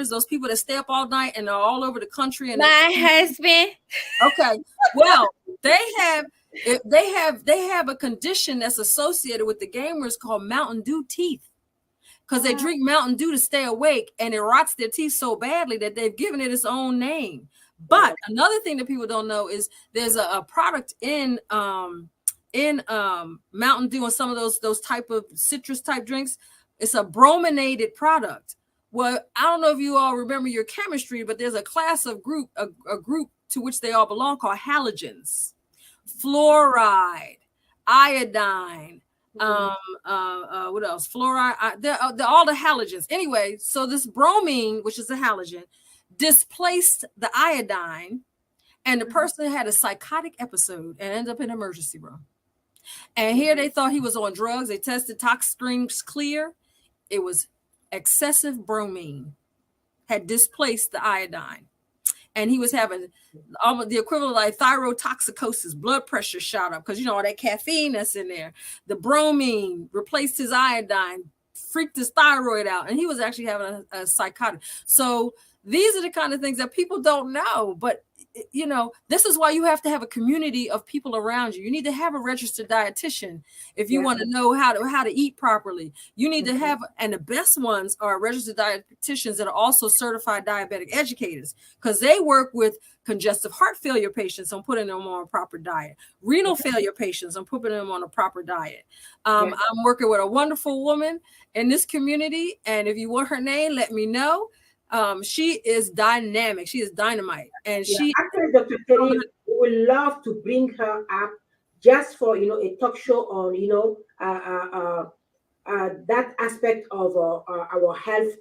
those people that stay up all night and are all over the country? And my husband. Okay. Well, they have a condition that's associated with the gamers called Mountain Dew teeth, because they drink Mountain Dew to stay awake, and it rots their teeth so badly that they've given it its own name. But another thing that people don't know is there's a product in Mountain Dew and some of those type of citrus type drinks. It's a brominated product. Well, I don't know if you all remember your chemistry, but there's a class of group, a group to which they all belong, called halogens, fluoride, iodine, what else? Fluoride, they're all the halogens. Anyway, so this bromine, which is a halogen, displaced the iodine, and the person had a psychotic episode and ended up in an emergency room. And here they thought he was on drugs. They tested tox screens clear. It was excessive bromine had displaced the iodine. And he was having almost the equivalent of like thyrotoxicosis, blood pressure shot up because, you know, all that caffeine that's in there. The bromine replaced his iodine, freaked his thyroid out, and he was actually having a psychotic. So these are the kind of things that people don't know. But, you know, this is why you have to have a community of people around you. You need to have a registered dietitian if you want to know how to eat properly. You need to have, and the best ones are registered dietitians that are also certified diabetic educators, because they work with congestive heart failure patients on putting them on a proper diet, renal failure patients on putting them on a proper diet. I'm working with a wonderful woman in this community, and if you want her name, let me know. She is dynamic. She is dynamite. And she actually, Dr. Terry, we would love to bring her up just for, a talk show on, that aspect of our health.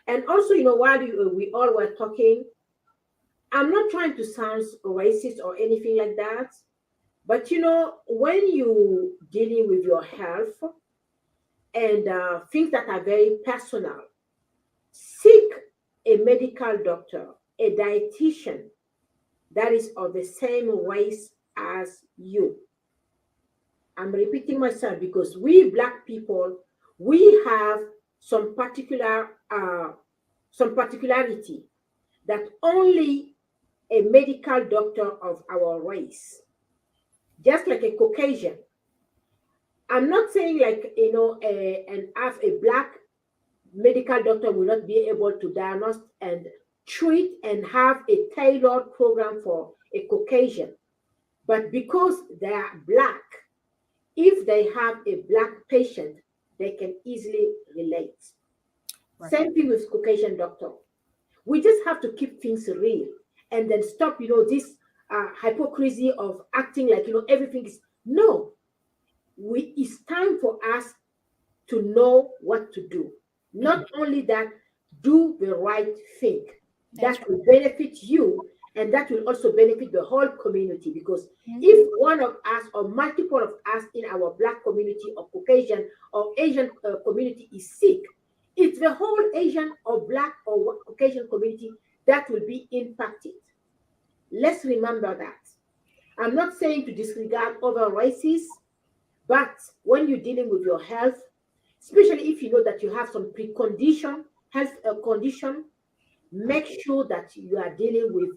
And also, while we all were talking, I'm not trying to sound racist or anything like that, but when you dealing with your health and things that are very personal, seek a medical doctor, a dietitian that is of the same race as you. I'm repeating myself because we Black people, we have some particularity that only a medical doctor of our race, just like a Caucasian. I'm not saying like, a Black medical doctor will not be able to diagnose and treat and have a tailored program for a Caucasian. But because they are Black, if they have a Black patient, they can easily relate. Right. Same thing with Caucasian doctor. We just have to keep things real and then stop, this hypocrisy of acting like, everything is, no. It's time for us to know what to do. Not only that, do the right thing. That will benefit you, and that will also benefit the whole community, because if one of us or multiple of us in our Black community or Caucasian or Asian community is sick, it's the whole Asian or Black or Caucasian community that will be impacted. Let's remember that. I'm not saying to disregard other races, but when you're dealing with your health, especially if you know that you have some precondition, health condition, make sure that you are dealing with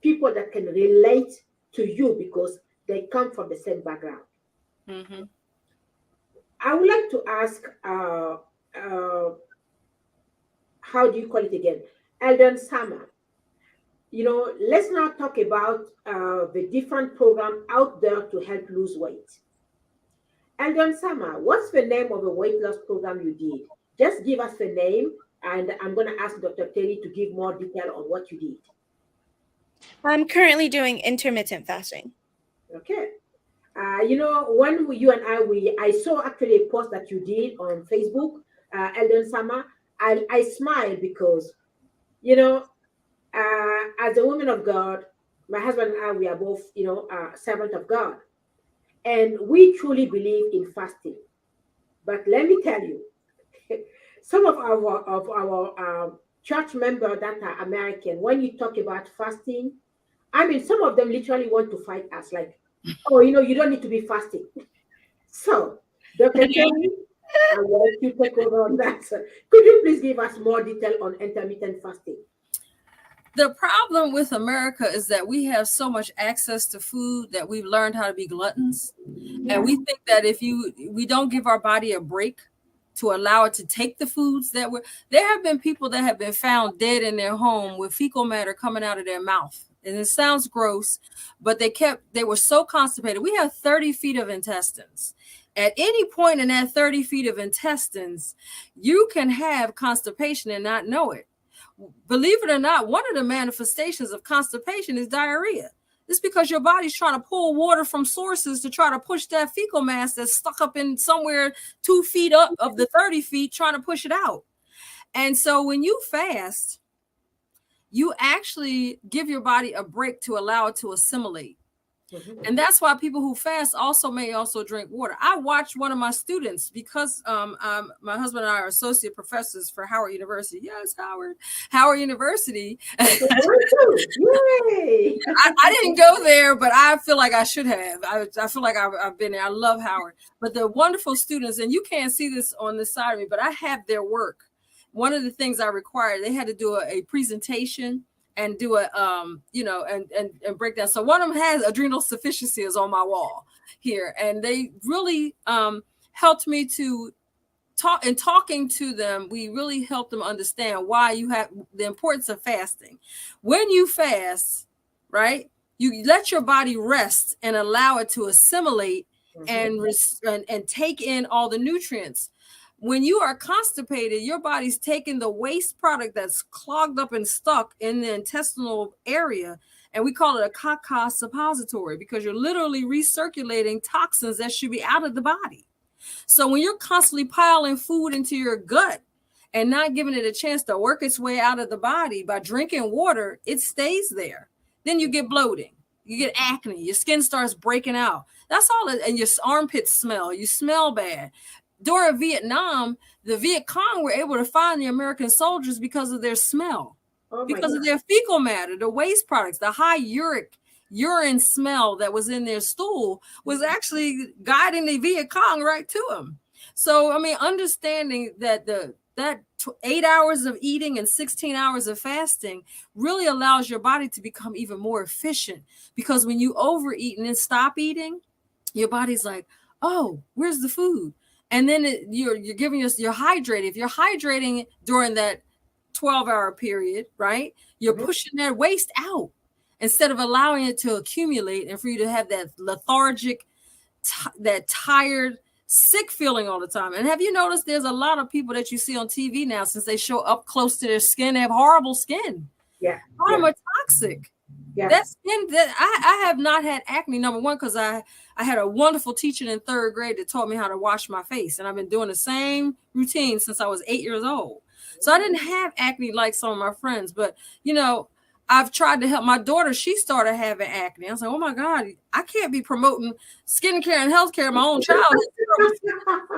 people that can relate to you because they come from the same background. Mm-hmm. I would like to ask, how do you call it again? Elder NSAMA. Let's now talk about the different programs out there to help lose weight. Elder NSAMA, what's the name of the weight loss program you did? Just give us the name, and I'm going to ask Dr. TERRI to give more detail on what you did. I'm currently doing intermittent fasting. Okay. When you and I saw actually a post that you did on Facebook, Elder NSAMA, I smiled because, as a woman of God, my husband and I, we are both, servant of God. And we truly believe in fasting. But let me tell you, some of our church members that are American, when you talk about fasting, I mean, some of them literally want to fight us, like, oh, you don't need to be fasting. So, Dr. TERRI, I want you to take over on that. Could you please give us more detail on intermittent fasting? The problem with America is that we have so much access to food that we've learned how to be gluttons. Yeah. And we think that if we don't give our body a break to allow it to take the foods there have been people that have been found dead in their home with fecal matter coming out of their mouth. And it sounds gross, but they were so constipated. We have 30 feet of intestines. At any point in that 30 feet of intestines, you can have constipation and not know it. Believe it or not, one of the manifestations of constipation is diarrhea. It's because your body's trying to pull water from sources to try to push that fecal mass that's stuck up in somewhere 2 feet up of the 30 feet, trying to push it out. And so when you fast, you actually give your body a break to allow it to assimilate. Mm-hmm. And that's why people who fast may also drink water. I watched one of my students because my husband and I are associate professors for Howard University. Yes, Howard University. Yay! I didn't go there, but I feel like I should have. I feel like I've been there. I love Howard. But they're wonderful students, and you can't see this on this side of me, but I have their work. One of the things I required, they had to do a presentation and do a, and break down. So one of them has adrenal sufficiency is on my wall here. And they really helped me to talk, and talking to them, we really helped them understand why you have the importance of fasting. When you fast, right, you let your body rest and allow it to assimilate and take in all the nutrients. When you are constipated, your body's taking the waste product that's clogged up and stuck in the intestinal area, And we call it a caca suppository because you're literally recirculating toxins that should be out of the body. So when you're constantly piling food into your gut and not giving it a chance to work its way out of the body by drinking water, it stays there. Then you get bloating, you get acne, your skin starts breaking out. That's all. And your armpits smell, you smell bad. During Vietnam, the Viet Cong were able to find the American soldiers because of their smell. Because of their fecal matter, the waste products, the high urine smell that was in their stool was actually guiding the Viet Cong right to them. So, I mean, understanding that that 8 hours of eating and 16 hours of fasting really allows your body to become even more efficient, because when you overeat and then stop eating, your body's like, oh, where's the food? And then you're giving us, you're hydrating. If you're hydrating during that 12-hour period, right? You're pushing that waste out instead of allowing it to accumulate and for you to have that lethargic, that tired, sick feeling all the time. And have you noticed there's a lot of people that you see on TV now, since they show up close to their skin, they have horrible skin. Yeah. A lot of them are toxic. Yeah. That skin, that I have not had acne, number one, because I had a wonderful teacher in 3rd grade that taught me how to wash my face. And I've been doing the same routine since I was 8 years old. So I didn't have acne like some of my friends, but you know, I've tried to help my daughter. She started having acne. I was like, oh my God, I can't be promoting skincare and healthcare of my own child.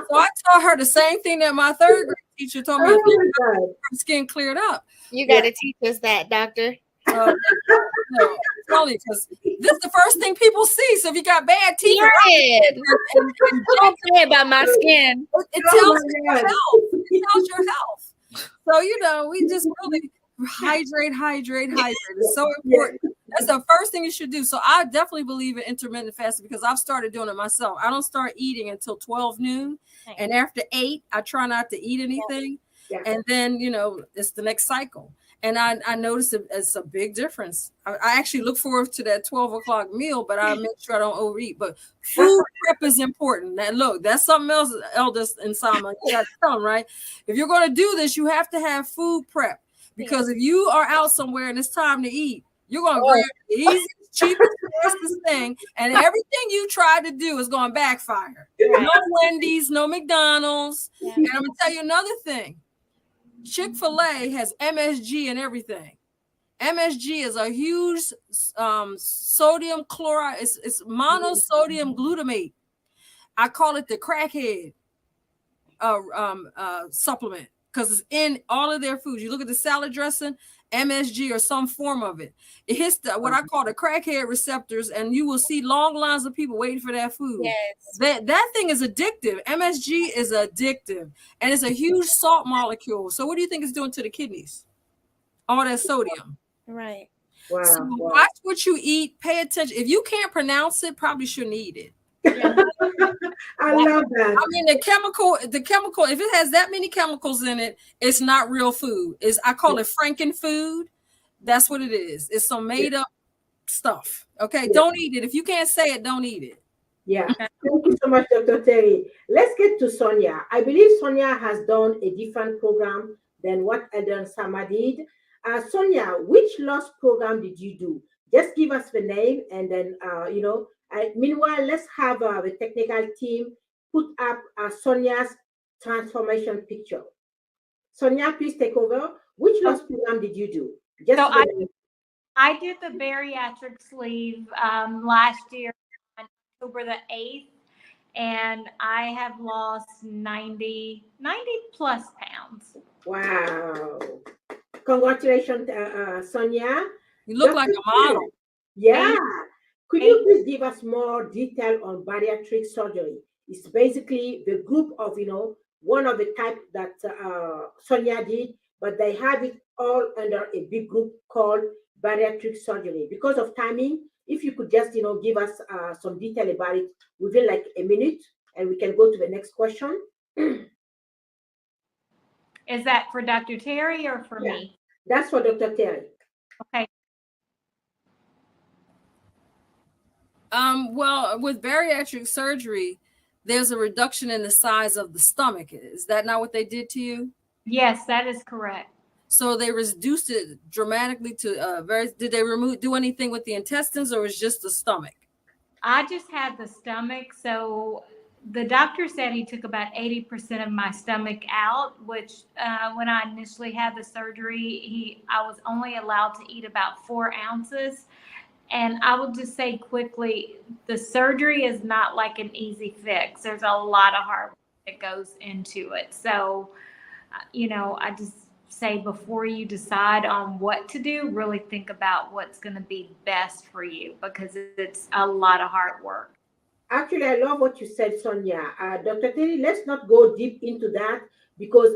So I taught her the same thing that my 3rd grade teacher told me. Her skin cleared up. You got to teach us that, doctor. Because this is the first thing people see. So if you got bad teeth, don't say about my skin. It tells your health. It tells your health. So, you know, we just really hydrate. It's so important. That's the first thing you should do. So I definitely believe in intermittent fasting because I've started doing it myself. I don't start eating until 12 noon. And after 8, I try not to eat anything. Yeah. And then, you know, it's the next cycle. And I noticed it's a big difference. I actually look forward to that 12 o'clock meal, but I make sure I don't overeat. But food prep is important. Now, look, that's something else, Eldest NSAMA. You got to tell them, right? If you're going to do this, you have to have food prep. Because if you are out somewhere and it's time to eat, you're going to grab the easiest, cheapest, fastest thing. And everything you try to do is going to backfire. No Wendy's, no McDonald's. And I'm going to tell you another thing. Chick-fil-A has MSG and everything. MSG is a huge sodium chloride. It's monosodium glutamate. I call it the crackhead supplement because it's in all of their foods. You look at the salad dressing, MSG or some form of it. It hits what I call the crackhead receptors, and you will see long lines of people waiting for that food. Yes. That thing is addictive. MSG is addictive, and it's a huge salt molecule. So what do you think it's doing to the kidneys? All that sodium. Right. Wow. So watch what you eat. Pay attention. If you can't pronounce it, probably shouldn't eat it. I love that. I mean, the chemical, if it has that many chemicals in it, it's not real food. I call it Frankenfood. That's what it is. It's some made up stuff. Okay. Don't eat it. If you can't say it, don't eat it. Yeah. Thank you so much, Dr. Terry. Let's get to Sonia. I believe Sonia has done a different program than what Elder NSAMA did. Sonia, which loss program did you do? Just give us the name and then, meanwhile, let's have the technical team put up Sonia's transformation picture. Sonia, please take over. Which loss program did you do? I did the bariatric sleeve last year on October the 8th, and I have lost 90 plus pounds. Wow. Congratulations, Sonia. You look like a model. Yeah. Could you please give us more detail on bariatric surgery? It's basically the group of, one of the type that Sonia did, but they have it all under a big group called bariatric surgery. Because of timing, if you could just, give us some detail about it within like a minute, and we can go to the next question. Is that for Dr. Terry or for me? That's for Dr. Terry. Okay. Well, with bariatric surgery, there's a reduction in the size of the stomach. Is that not what they did to you? Yes, that is correct. So they reduced it dramatically to did they do anything with the intestines, or was just the stomach? I just had the stomach. So the doctor said he took about 80% of my stomach out, which when I initially had the surgery, I was only allowed to eat about 4 ounces. And I will just say quickly, the surgery is not like an easy fix. There's a lot of hard work that goes into it. So, I just say before you decide on what to do, really think about what's going to be best for you, because it's a lot of hard work. Actually, I love what you said, Sonia. Dr. Terry, let's not go deep into that because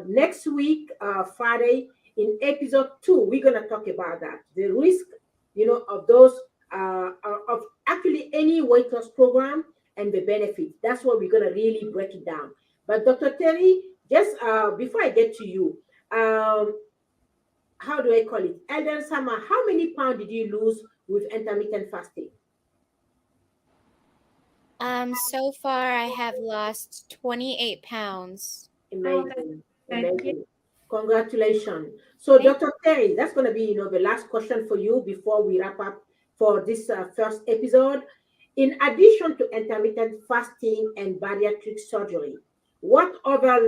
next week, Friday, in episode 2, we're going to talk about that. The risk, of those, of actually any weight loss program and the benefits. That's what we're going to really break it down. But Dr. Terry, just before I get to you, how do I call it? Elder Sama, how many pounds did you lose with intermittent fasting? So far I have lost 28 pounds. Amazing. Amazing. Congratulations. So Dr. Terry, that's going to be, the last question for you before we wrap up for this first episode. In addition to intermittent fasting and bariatric surgery, what other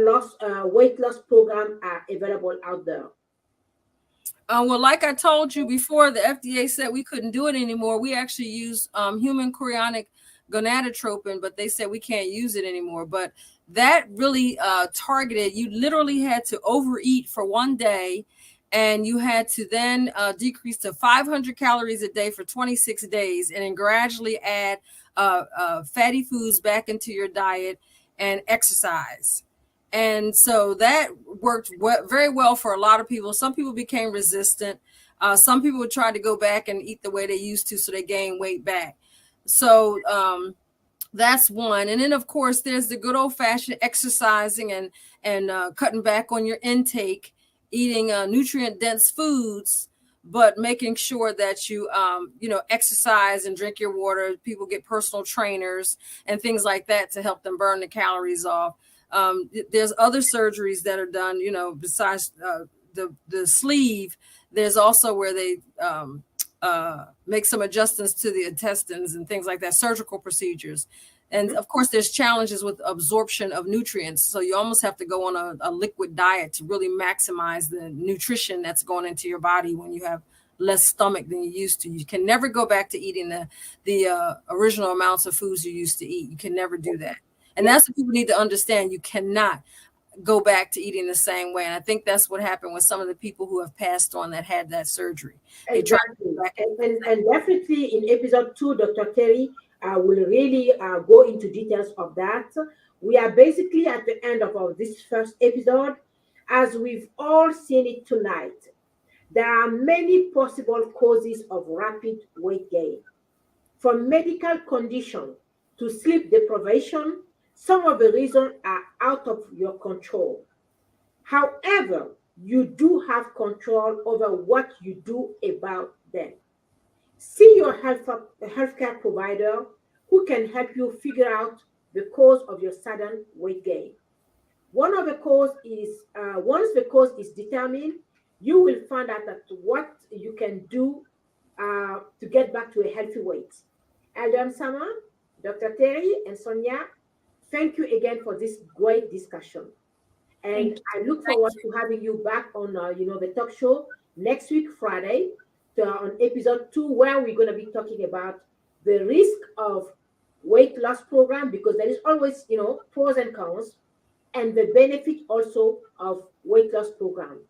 weight loss programs are available out there? Well, like I told you before, the FDA said we couldn't do it anymore. We actually use human chorionic gonadotropin, but they said we can't use it anymore. But that really targeted, you literally had to overeat for 1 day, and you had to then decrease to 500 calories a day for 26 days, and then gradually add fatty foods back into your diet and exercise. And so that worked very well for a lot of people. Some people became resistant. Some people would try to go back and eat the way they used to, so they gained weight back. So that's one. And then, of course, there's the good old-fashioned exercising and cutting back on your intake, eating nutrient-dense foods, but making sure that you, exercise and drink your water. People get personal trainers and things like that to help them burn the calories off. There's other surgeries that are done, besides the sleeve. There's also where they make some adjustments to the intestines and things like that, surgical procedures. And of course, there's challenges with absorption of nutrients. So you almost have to go on a liquid diet to really maximize the nutrition that's going into your body when you have less stomach than you used to. You can never go back to eating the original amounts of foods you used to eat. You can never do that. And that's what people need to understand. You cannot go back to eating the same way. And I think that's what happened with some of the people who have passed on that had that surgery. Exactly. And definitely in episode 2, Dr. Terry will really go into details of that. We are basically at the end of this first episode. As we've all seen it tonight, there are many possible causes of rapid weight gain. From medical condition to sleep deprivation, some of the reasons are out of your control. However, you do have control over what you do about them. See your healthcare provider who can help you figure out the cause of your sudden weight gain. Once the cause is determined, you will find out that what you can do to get back to a healthy weight. Elder Sama, Dr. Terry, and Sonia, thank you again for this great discussion. And I look forward to having you back on, the talk show next week, Friday, on episode 2, where we're going to be talking about the risk of weight loss program, because there is always, pros and cons, and the benefit also of weight loss program.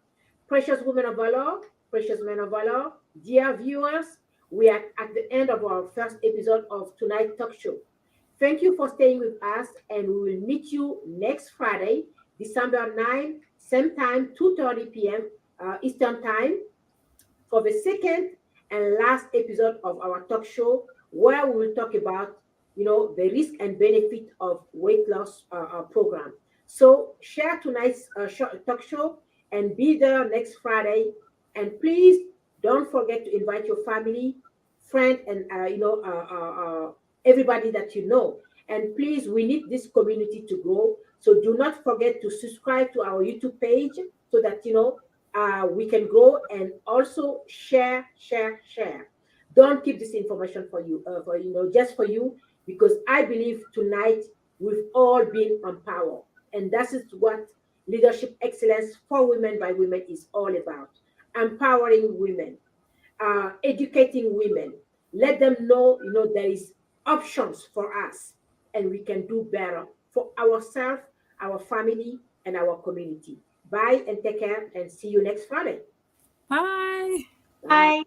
Precious women of valor, precious men of valor, dear viewers, we are at the end of our first episode of tonight's talk show. Thank you for staying with us, and we will meet you next Friday, December 9, same time, 2:30 p.m. Eastern Time, for the second and last episode of our talk show, where we will talk about, the risk and benefit of weight loss program. So share tonight's talk show and be there next Friday. And please don't forget to invite your family, friend, and everybody that you know. And please, we need this community to grow. So do not forget to subscribe to our YouTube page so that we can go and also share. Don't keep this information for you, just for you, because I believe tonight we've all been empowered, and that is what leadership excellence for women by women is all about: empowering women, educating women, let them know, there is options for us, and we can do better for ourselves, our family, and our community. Bye and take care, and see you next Friday. Bye. Bye.